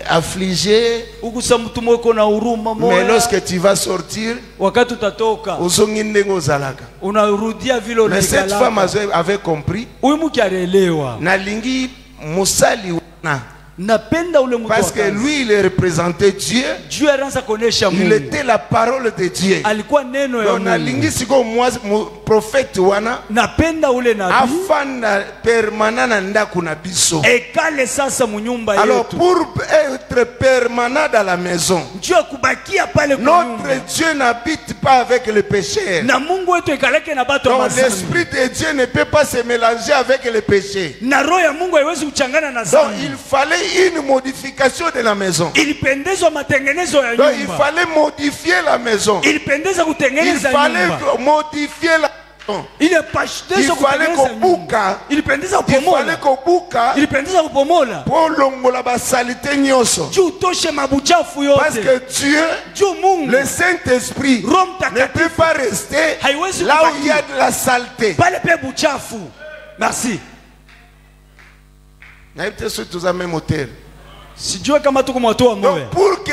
affligé, huko sa mtu mweko na huruma mais moya. lorsque tu vas sortir, Wakati utatoka ozongi ndengo zalaka. unarudia vile Mais cette femme ulikala. avait compris. Huyu mke alielewa. Nalingi musali wana. Napenda ule mtu Parce que lui il représentait Dieu. Dieu anaanza kuonesha Mungu. Il était la parole de Dieu. Alikuwa neno ya Mungu. Na lingi siko prophète wana. Napenda ule nabii. Afanda permanent ndaku na biso. Ekale sasa munyumba yetu. Alors pour être permanent dans la maison. Dieu kubakia pale kwa nyumba. Notre Dieu n'habite pas avec le péché. Na Mungu wetu ekaleke na bato wa mazambi. L'esprit de Dieu ne peut pas se mélanger avec le péché. Na roho ya Mungu haiwezi kuchangana na dhambi. Donc il fallait une modification de la maison. Ilipendezwa matengenezo ya nyumba. Donc il fallait modifier la maison. Ilipendeza kutengeneza nyumba. Il fallait modifier la maison. Il fallait kubuka. Ilipendeza kupomola. Il fallait kubuka. Ilipendeza kupomola. Pour longola ba salité nyoso. Juu toshe mabuchafu yote. Parce que Dieu, le Saint-Esprit, ne peut pas rester là où il y a de la saleté. Pale pe buchafu. Merci. Donc pour que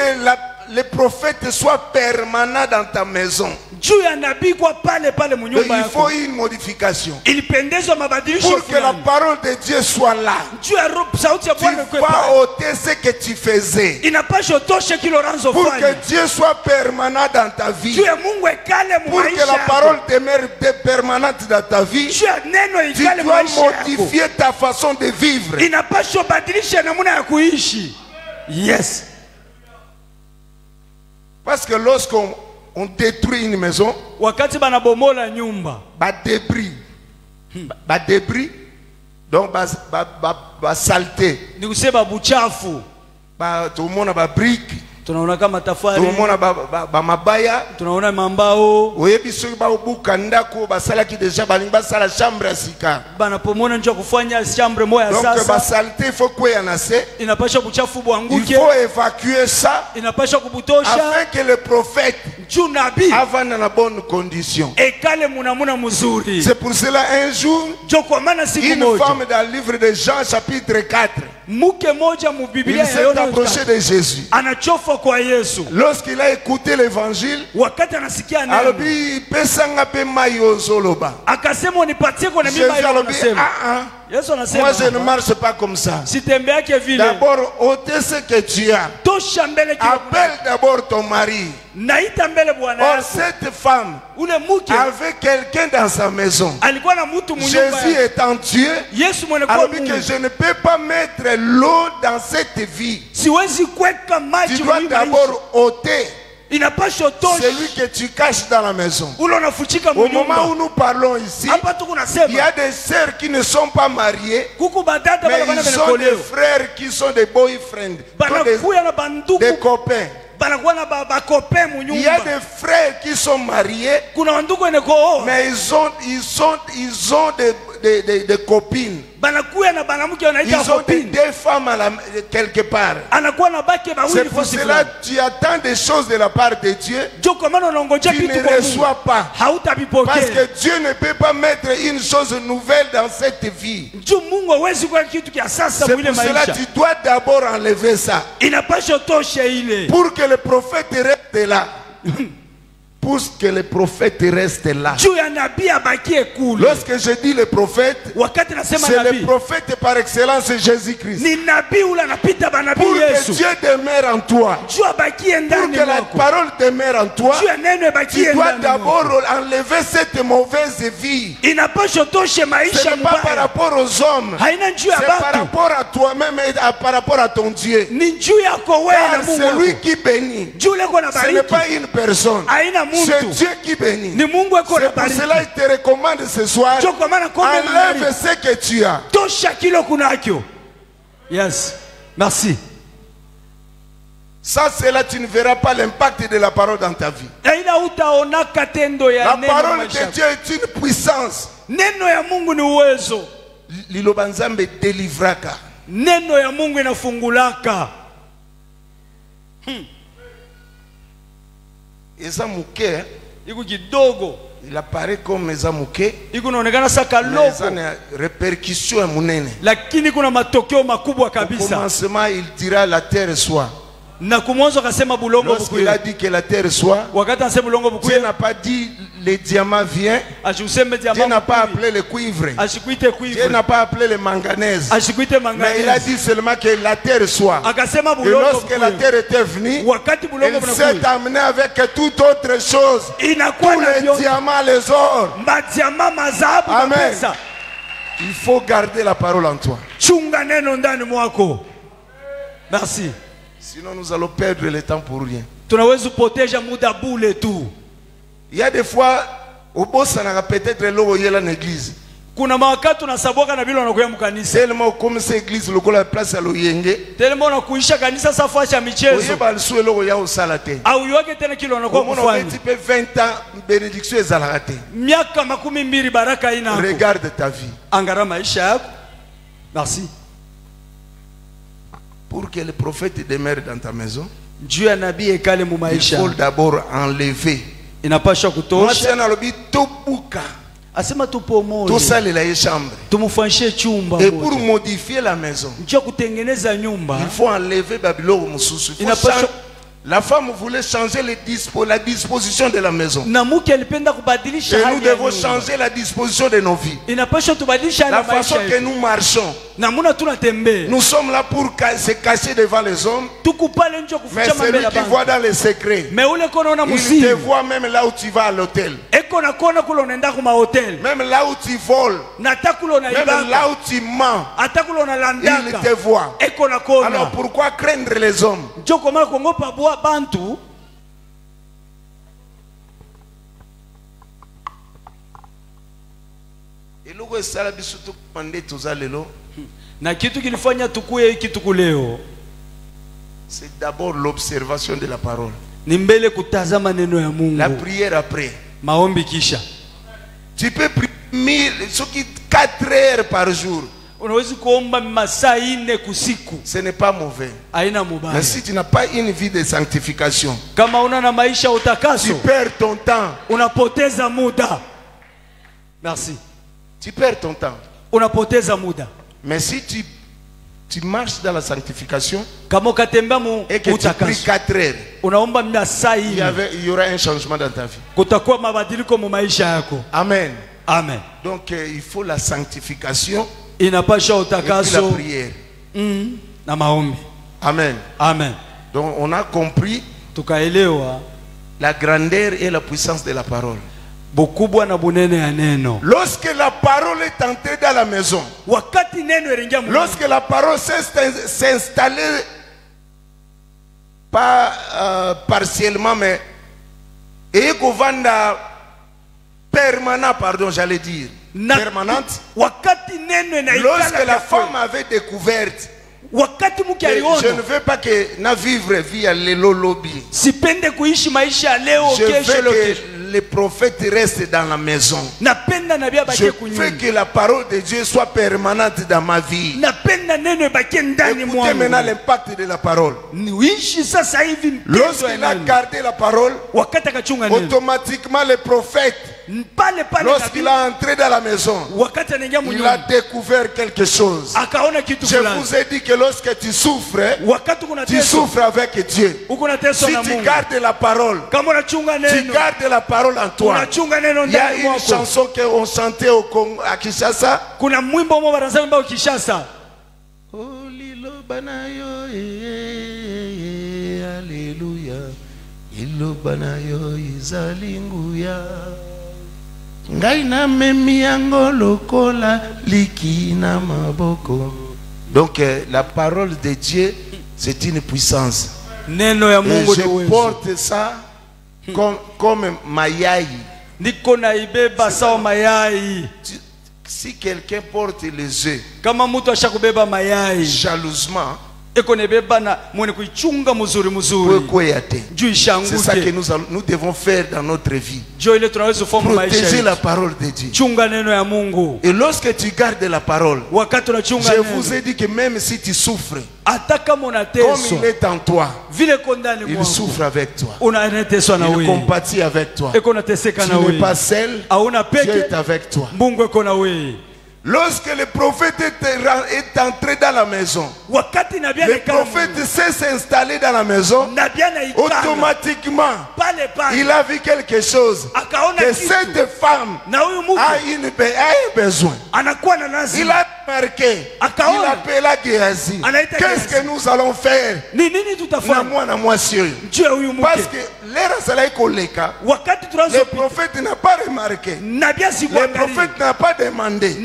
les prophètes soient permanents dans ta maison, il faut une modification. Pour que la parole de Dieu soit là, tu vas ôter ce que tu faisais. Pour que Dieu soit permanent dans ta vie. Pour que la parole demeure permanente dans ta vie, tu dois modifier ta façon de vivre. Yes. Parce que lorsqu'on détruit une maison, débris, donc saleté, tout le monde a briques, tunaona matafari, tunaona mabaya, tunaona mambao, oyebi soki ba obuka ndako basala ki déjà balingi basala chambre sika bana pomona njo kufanya chambre moya sasa. Donc ba saleté il faut quoi yanase, inapasha buchafu bwanguke, il faut évacuer ça, inapasha kubutosha afin que le prophète nabii avane na bonne condition. Ekale munamuna muzuri. C'est pour cela un jour une femme dans le livre de Jean chapitre 4, muke moja mu Biblia il s'est approché de Jésus. Anachofa kwa Yesu. Lorsqu'il a écouté l'évangile, wakati anasikia neno, alobi pesanga pe mayo zoloba, akasema nipatie kwa mimi mayo nasema. Yesu anasema, moi je ne marche pas comme ça. Sitembeake vile. D'abord ôte ce que tu as. Tosha mbele kile. Appelle d'abord ton mari. Naita mbele bwana yako. Or cette femme ule muke avait quelqu'un dans sa maison. Alikuwa na mtu munyumba. Jésus étant Dieu, Yesu mwana kwa Mungu, que je ne peux pas mettre l'eau dans cette vie. Siwezi kuweka maji. Tu dois d'abord ôter celui que tu caches dans la maison. Au moment où nous parlons ici, il y a des sœurs qui ne sont pas mariées, mais ils ont des frères qui sont des boyfriends, des copains. Il y a des frères qui sont mariés, mais ils ont des copines. Ils ont des femmes quelque part. C'est pour cela que tu attends des choses de la part de Dieu, tu ne reçois pas. Parce que Dieu ne peut pas mettre une chose nouvelle dans cette vie. C'est pour cela que tu dois d'abord enlever ça, pour que le prophète reste là. Pour que le prophète reste là. Lorsque je dis le prophète, c'est le prophète par excellence, Jésus-Christ. Pour que Dieu demeure en toi, pour que la parole demeure en toi, tu dois d'abord enlever cette mauvaise vie. Ce n'est pas par rapport aux hommes, c'est par rapport à toi-même et par rapport à ton Dieu. Car c'est lui qui bénit, ce n'est pas une personne. C'est Dieu qui bénit. C'est pour cela qu'il te recommande ce soir, enlève ce que tu as. Yes. Merci. Ça, c'est là, tu ne verras pas l'impact de la parole dans ta vie. La parole de Dieu est une puissance. Liloba Nzambe délivraka. Neno ya Mungu inafungulaka. Ezamuke, il apparaît comme Ezamuke, mais répercussion munene. Lakini kuna matokeo makubwa Au kabisa. commencement, il dira la terre soit. Lorsqu'il a dit que la terre soit, Dieu n'a pas dit les diamants viennent. Dieu n'a pas appelé le cuivre. Dieu n'a pas appelé le manganèse. Mais il a dit seulement que la terre soit. Et lorsque la terre était venue, il s'est amené avec toute autre chose. Tous les diamants, les ors. Amen. Il faut garder la parole en toi. Merci. Sinon nous allons perdre le temps pour rien. Il y a des fois, au boss, on a peut-être l'eau dans l'église. Tellement comme cette église, le la place à l'oyenge. Tellement on kuisha kanisa safari ya michezo. Oyeba lisuwe loko ya osalate. Auyoke tena kilo na kwa kufanya. On peut 20 ans bénédiction ezalakate. Miaka 20 baraka ina. Regarde ta vie. Angara maisha yako. Merci. Pour que le prophète demeure dans ta maison, Dieu nabii ekale mu maisha. Il faut d'abord enlever. Inapasha kutosha. Moi c'est na lobi tobuka. Tout ça c'est la chambre. Et pour modifier la maison, il faut enlever Babylone mususu. La femme voulait changer la disposition de la maison. Et nous devons changer la disposition de nos vies. La façon que nous marchons. Nous sommes là pour se cacher devant les hommes. Mais celui qui voit dans les secrets, il te voit même là où tu vas à l'hôtel. Même là où tu voles. Même là où tu mens. Il te voit. Alors pourquoi craindre les hommes? C'est d'abord l'observation de la parole. La prière après. Tu peux prier 4 heures par jour. Ce n'est pas mauvais. Mais si tu n'as pas une vie de sanctification, tu perds ton temps. Merci. Tu perds ton temps. Mais si tu marches dans la sanctification et que tu pries 4 heures, il y aura un changement dans ta vie. Amen. Amen. Donc il faut la sanctification et la prière. Amen. Amen. Donc on a compris la grandeur et la puissance de la parole. Lorsque la parole est entrée dans la maison, lorsque la parole s'est installée pas partiellement mais et permanent, pardon, j'allais dire permanente. Lorsque la femme avait découvert, je ne veux pas que na vivre via le lobby. Je veux que les prophètes restent dans la maison. Je veux que la parole de Dieu soit permanente dans ma vie. Écoutez maintenant l'impact de la parole. Lorsqu'il a gardé la parole, automatiquement les prophètes, lorsqu'il a entré dans la maison, il a découvert quelque chose. Je vous ai dit que lorsque tu souffres avec Dieu. Si tu gardes la parole, tu gardes la parole en toi. Il y a une chanson qu'on chantait à Kinshasa. Oh lilo banayo, alléluia. Lilo banayo izalinguya. Ngai na memi yango lokola likina maboko. Donc la parole de Dieu c'est une puissance. Et je porte ça comme mayai. Si quelqu'un porte les œufs jalousement, c'est ça que nous devons faire dans notre vie. Protéger la parole de Dieu. Et lorsque tu gardes la parole, je vous ai dit que même si tu souffres, comme il est en toi, il souffre avec toi. Il compatit avec toi. Tu n'es pas seul, Dieu est avec toi. Lorsque le prophète est entré dans la maison, le prophète s'est installé dans la maison, automatiquement, il a vu quelque chose. Que cette femme a un besoin. Il a marqué, il appela Géasi. Qu'est-ce que nous allons faire? Parce que le prophète n'a pas remarqué. Le prophète n'a pas demandé.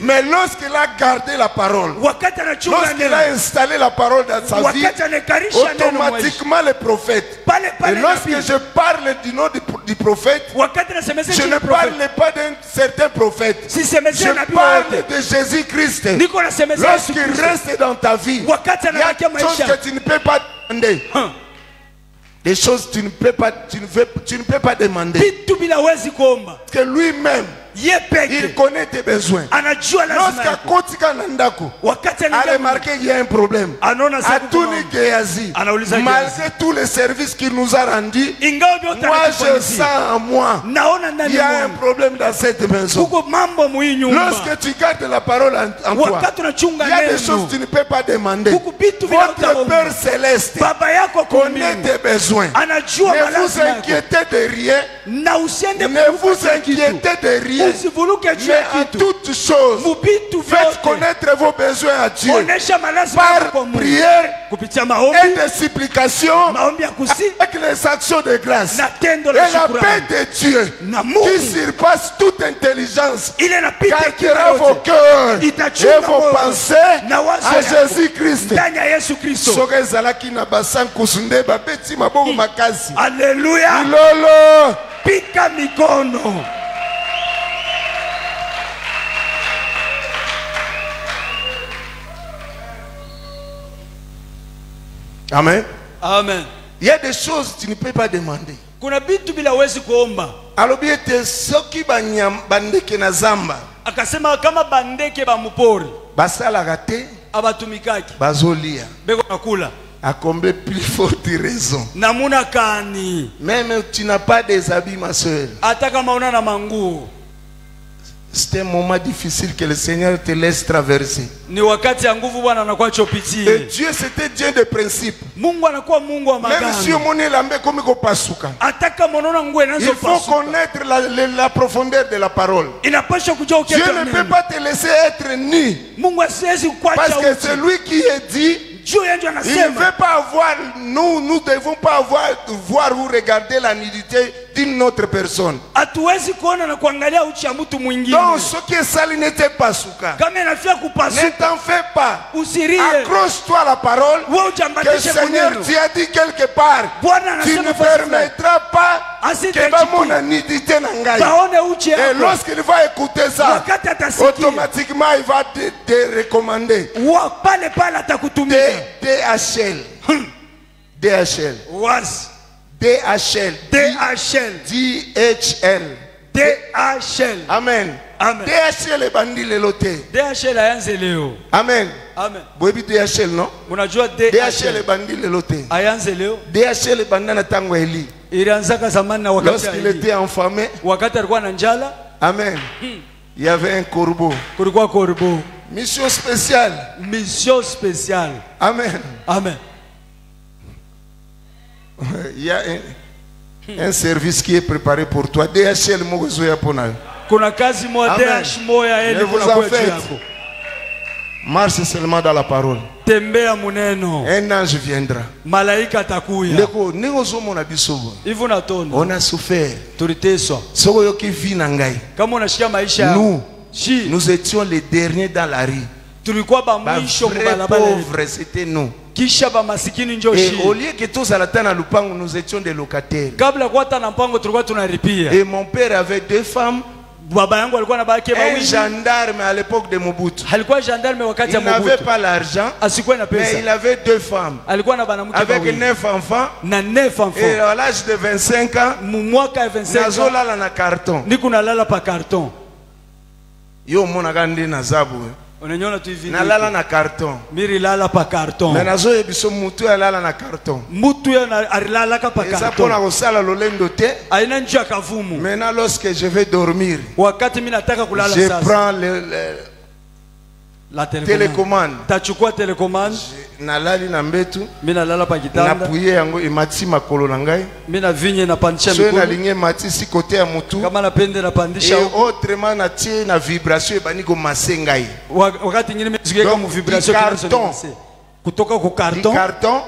Mais lorsqu'il a gardé la parole, lorsqu'il a installé la parole dans sa vie, automatiquement le prophète. Et lorsque je parle du nom du prophète, je ne parle pas d'un certain prophète. Je parle de Jésus-Christ. Lorsqu'il reste dans ta vie, il y a des choses que tu ne peux pas demander. Des choses que tu ne peux pas demander. Que lui-même, il connaît tes besoins. Lorsqu'à Kotika Nandako, a remarqué qu'il y a un problème. À Touni Géasi, malgré tous les services qu'il nous a rendus, moi je sens en moi qu'il y a un problème dans cette maison. Lorsque tu gardes la parole en toi, il y a des choses que tu ne peux pas demander. Votre Père Céleste connaît tes besoins. Ne vous inquiétez de rien. Ne vous inquiétez de rien. Mais en toutes choses, faites connaître vos besoins à Dieu par prière et des supplications avec les actions de grâce. Et la paix de Dieu qui surpasse toute intelligence gardera vos cœurs et vos pensées à Jésus-Christ. Alléluia. Pika mikono. Amen. Amen. Il y a des choses que tu ne peux pas demander. Kuna bitu bila wezi kuomba. Alobiete soki bandeke na zamba. Akasema kama bandeke ba mupori. Basala gate. Abatumikaki. Bazolia. Beko nakula. À combler plus forte raison. Namuna kani. Même tu n'as pas des habits, ma soeur. Ataka mauna na manguo. C'est un moment difficile que le Seigneur te laisse traverser. Ni wakati ya nguvu Bwana anakuwa chopitie. Et Dieu c'était Dieu de principe. Mungu anakuwa Mungu wa magano. Même si on est lambe comme kopasuka. Ataka monona nguo inaanza pasuka. Il faut connaître la profondeur de la parole. Inapaswa kujua uketi. Dieu ne peut pas te laisser être nu. Mungu asiwezi kuacha. Parce que c'est lui qui est dit. Il ne veut pas avoir, nous ne devons pas voir ou regarder la nudité d'une autre personne. Donc ce qui est sale n'était pas souka. Ne t'en fais pas. Accroche-toi à la parole que le Seigneur t'a dit quelque part. Tu ne permettras pas que mon nudité n'engaille. Et lorsqu'il va écouter ça, automatiquement il va te recommander. DHL. DHL. Was. DHL. DHL. DHL. DHL. Amen. Amen. DHL est bandi le loté. DHL ayanze leo. Amen. Amen. Bobi DHL non? Unajua DHL est bandi le loté. Ayanze leo. DHL est bandi na tango Eli. Ilianzaka zamani na wakati lorsqu'il était enfamé. Wakati alikuwa na njala. Amen. Il y avait un corbeau. Kulikuwa corbeau. Mission spéciale. Mission spéciale. Amen. Amen. Il y a un service qui est préparé pour toi. DHL mogozoya pona. Kuna kazi moja DH moja ele kuna kwetu yako. Marche seulement dans la parole. Tembea muneno. Un ange viendra. Malaika atakuya. Ndeko ningozomo na bisobo. Hivyo natona. On a souffert. Tuliteswa. Soko yoki vina ngai. Kama unashikia maisha. Nous étions les derniers dans la rue. Tulikuwa ba mwisho mbalabala. Pauvres, c'était nous. Kisha ba masikini njo shi. Et au lieu que tous à la tana lupango, nous étions des locataires. Kabla kwa tana mpango tulikuwa tunaripia. Et mon père avait 2 femmes. Baba yangu alikuwa na baki un gendarme à l'époque de Mobutu. Alikuwa gendarme wakati ya Mobutu. Il n'avait pas l'argent. Asikuwa na pesa. Mais il avait 2 femmes. Alikuwa na banamuke avec 9 enfants. Na 9 enfants. Et à l'âge de 25 ans, mwaka ya 25 ans. Nazola na carton. Niku nalala pa carton. Yo mona gandi na zabu. Unanyona tu hivi. Nalala na carton. Miri lala pa carton. Mais nazo yebiso mutu ya lala na carton. Mutu ya lala ka pa carton. Eza pona kosala lolendo te. Aina njia kavumu. Maintenant lorsque je vais dormir, wakati mimi nataka kulala je sasa. prends la télécommande. Tachukua télécommande. Nalali na mbetu. Mimi nalala pa kitanda. Napuye yango emati makolo na ngai. Mimi na vinye na pandisha mikono. So na linye mati si côté ya mutu. Kama napende na pandisha. Et autrement na tie na vibration ebani ko masengai. Wakati nyingine mimi zigeka mu vibration carton. Kutoka ku carton. Carton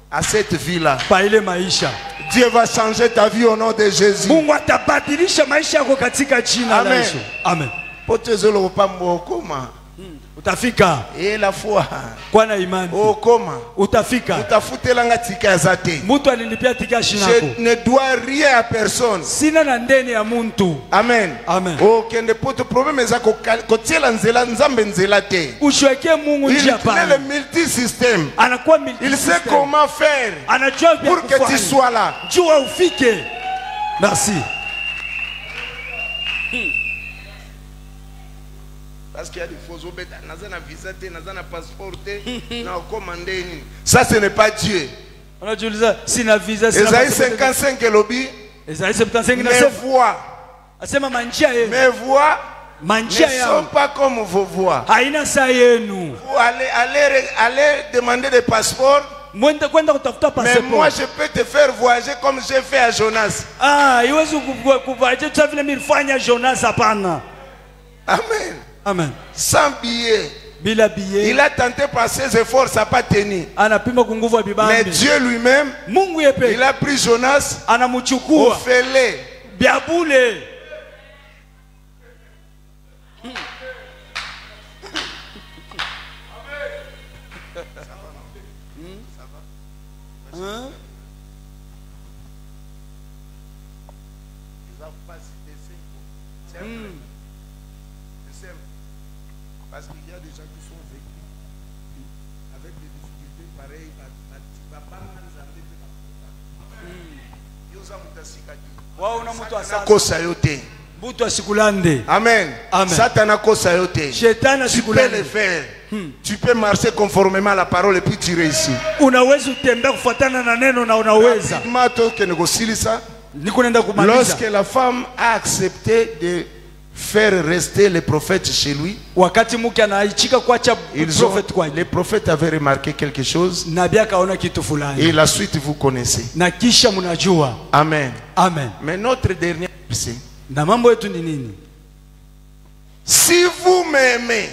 à cette vie là. Pa ile maisha. Dieu va changer ta vie au nom de Jésus. Mungu atabadilisha maisha yako katika jina la Yesu. Amen. Potezelo pambo koma. Utafika. Et la foi. Kwa na imani. Koma. Utafika. Utafutelanga tika ya zate. Mutu alinipia tika shinako. Je ne dois rien à personne. Sina na ndeni ya muntu. Amen. Amen. Kende poto problème za kotiela nzela nzambe nzela te. Ushweke Mungu njia pana. Il est le multisystème. Anakuwa multisystème. Il sait comment faire. Anajua pour que tu sois là. Jua ufike. Merci. Parce qu'il y a des faux obéis, n'a visa, n'a passeport, n'a commandé. Ça, ce n'est pas Dieu. On a dit si na visa, si Esaïe 55 lobby. Esaïe 55 mes voix. Mes voix ne sont pas comme vos voix. Vous allez demander des passeports. Mais moi je peux te faire voyager comme j'ai fait à Jonas. Amen. Amen. Sans billet. Il a tenté par ses efforts, ça n'a pas tenu. Mais Dieu lui-même, il a pris Jonas, Ophélie. Parce qu'il y a des gens qui sont vécus avec des difficultés pareilles. Amen. Satan tu peux le faire. Tu peux marcher conformément à la parole et puis tu réussis. Lorsque la femme a accepté de faire rester les prophètes chez lui, les prophètes avaient remarqué quelque chose et la suite vous connaissez. Amen. Amen. Mais notre dernier verset, si vous m'aimez,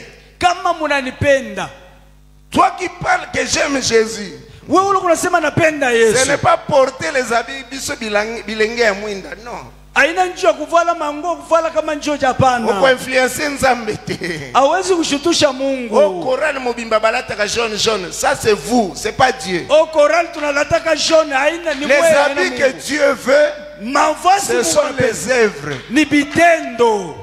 toi qui parles que j'aime Jésus, ce n'est pas porter les habits non. Aina njia kuvala mango kuvala kama njoo Japana. Oko influencer nzambe te. Hawezi kushutusha Mungu. Au Coran mobimba balataka jaune jaune. Ça c'est vous, c'est pas Dieu. Au Coran tunalataka jaune aina ni les habits que Dieu veut, ce sont les œuvres. Ni bitendo.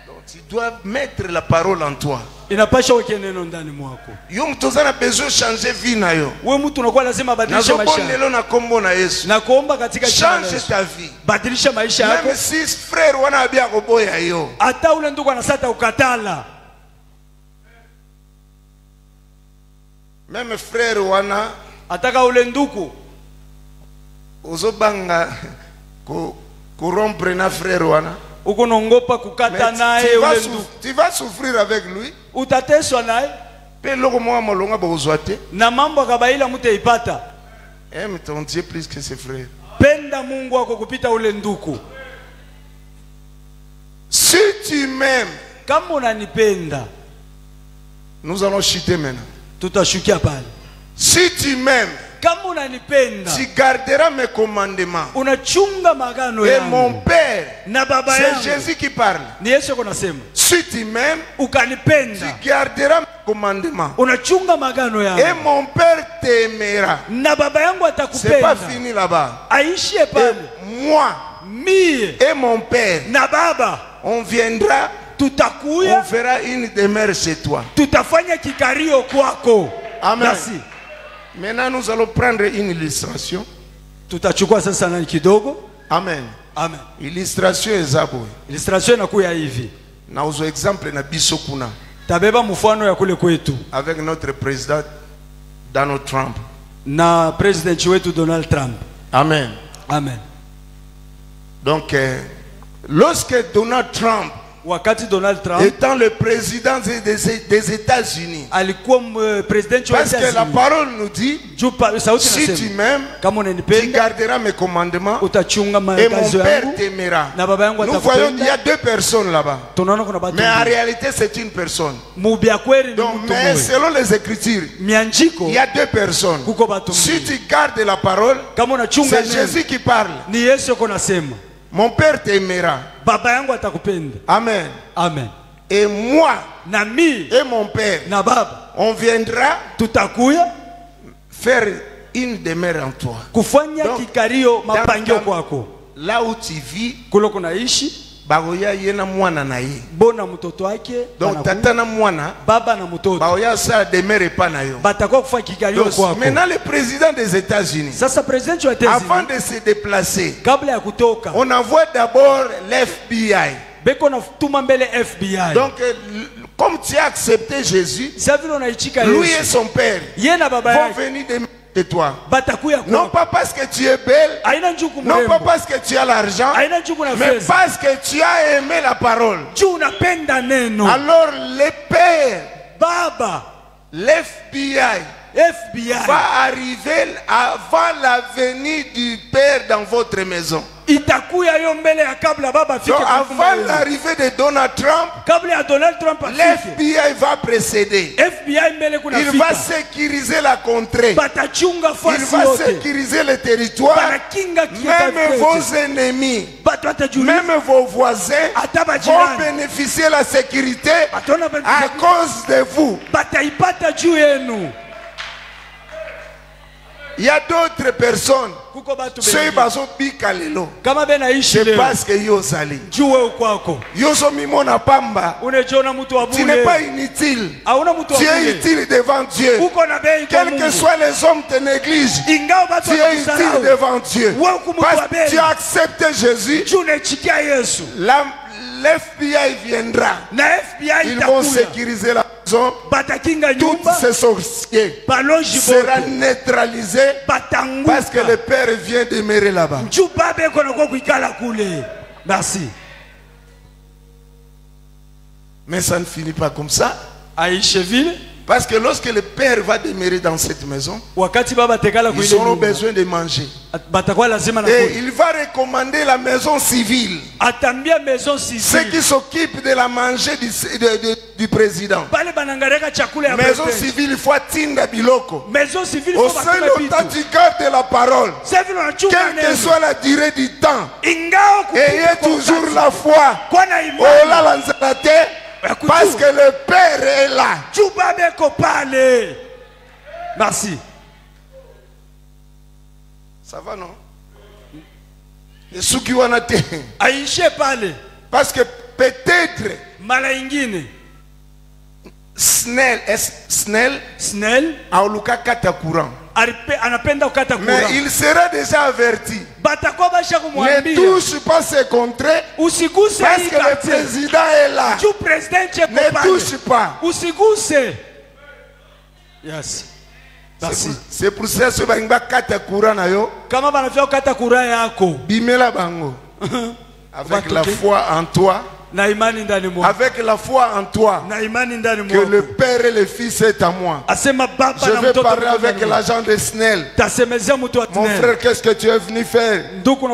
Donc tu dois mettre la parole en toi. Inapasha weke neno ndani mwako. Yo mtu ana besoin changer vie na yo. Wewe mtu unakuwa lazima badilisha maisha. Na lelo na kombo na Yesu. Na kuomba katika jina la Yesu. Change ta vie. Badilisha maisha yako. Même si frère wana abia koboya yo. Hata ule ndugu anasata ukatala. Même frère wana ataka ule ndugu uzobanga rompre na frère wana. Ukonongopa kukata naye ule ndugu. Tu vas souffrir avec lui. Utateswa naye. Pe loko mwa molonga bozwate. Na mambo akabaila mutaipata. Aime ton Dieu plus que ses frères. Penda Mungu wako kupita ule ndugu. Si tu m'aimes, kama unanipenda, nous allons chuter maintenant. Tutashukia pale. Si tu m'aimes, kama unanipenda, tu garderas mes commandements. Unachunga magano yangu. Et mon Père, na baba yangu, c'est Jésus qui parle. Ni Yesu konasema. Si tu m'aimes, ukanipenda, tu garderas mes commandements. Unachunga magano yangu. Et mon Père t'aimera. Na baba yangu atakupenda. C'est pas fini là-bas. Aishie pale. Moi, mie, et mon Père, na baba, on viendra. Tutakuya, on fera une demeure chez toi. Tutafanya kikario kwako. Amen. Merci. Maintenant nous allons prendre une illustration. Tutachukua sasa na kidogo. Amen. Amen. Illustration ezabo. Illustration inakuya hivi. Na uzo exemple na biso kuna. tabeba mfano ya kule kwetu avec notre président Donald Trump. na president wetu Donald Trump. Amen. Amen. Donc lorsque Donald Trump, wakati Donald Trump étant le président des États-Unis, parce que la parole nous dit, si tu m'aimes, tu garderas mes commandements et mon Père t'aimera. Nous voyons qu'il y a deux personnes là-bas, mais en réalité c'est une personne. Donc, mais selon les Écritures, il y a deux personnes. Si tu gardes la parole, c'est Jésus qui parle. Mon Père t'aimera. Amen. Amen. Et moi Nami et mon Père, on viendra faire une demeure en toi. Donc, là où tu vis, bagoya yena mwana na ye. Bona mtoto wake. Donc tata na mwana, baba na mtoto. Bagoya sa demeure pa na yo. Batakuwa kufa kikario kwako. Maintenant le président des États-Unis, sasa president wa États-Unis, avant de se déplacer, kabla ya kutoka, on envoie d'abord l'FBI. Beko na tuma mbele FBI. Donc comme tu as accepté Jésus, lui et son père vont venir de toi. Non pas parce que tu es belle, non pas parce que tu as l'argent, mais parce que tu as aimé la parole. Alors le père, l'FBI va arriver avant la venue du père dans votre maison. Donc avant l'arrivée de Donald Trump, l'FBI va précéder. Il va sécuriser la contrée. Il va sécuriser le territoire. Même vos ennemis, même vos voisins vont bénéficier de la sécurité à cause de vous. Il y a d'autres personnes. C'est parce que Yosali. Yosomimona Pamba. Tu n'es pas inutile. Tu es utile devant Dieu. Quels que soient les hommes te négligent. Tu es utile devant Dieu. Parce que tu as accepté Jésus. L'FBI viendra. Ils vont sécuriser la maison. Tous ces sorciers sera neutralisé parce que le Père vient demeurer là-bas. Merci. Mais ça ne finit pas comme ça. Parce que lorsque le Père va demeurer dans cette maison, ils auront besoin de manger. Et il va recommander la maison civile. Ceux qui s'occupent de la manger du président. Maison civile, il faut atteindre biloko. Au sein de temps, tu gardes la parole. Quelle que soit la durée du temps. Ayez toujours la foi. Oh là là, parce que le Père est là. Merci. Ça va, non? Parce que peut-être Snell auluka kata courant. Mais il sera déjà averti. Ne touche pas ces contrées parce que le président est là. Ne touche pas. Yes. C'est pour ça que banga kata courant na yo. Kama banafia kata courant yako. Bimela bango. Avec la foi en toi. Avec la foi en toi, que le Père et le Fils est à moi. Je vais parler avec l'agent de Snell. Mon frère, qu'est-ce que tu es venu faire? On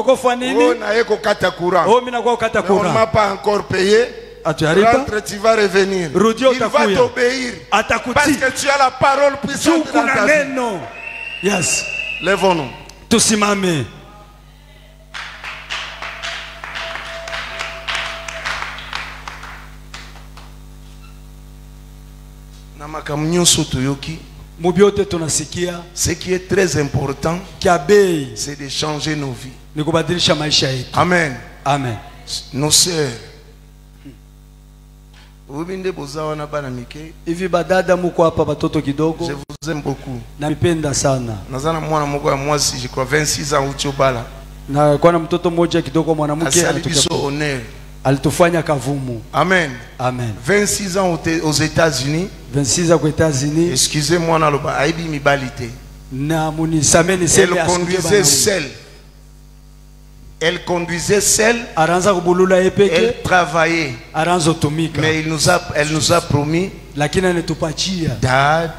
ne m'a pas encore payé. Rentre, tu vas revenir. Il va t'obéir. Parce que tu as la parole puissante dans ta vie. Yes. Lèvons-nous. Tusimame. Ce qui est très important, c'est de changer nos vies. Amen. Amen. Nos sœurs, je vous aime beaucoup. Je crois 26 ans. alitufanya kavumu. Amen. Amen. 26 ans aux États-Unis. 26 ans aux États-Unis. Excusez-moi na loba aibi mibalité. Na munisameni sele. Elle conduisait seule. Elle conduisait seule. Elle travaillait. Mais elle nous a promis. Dad,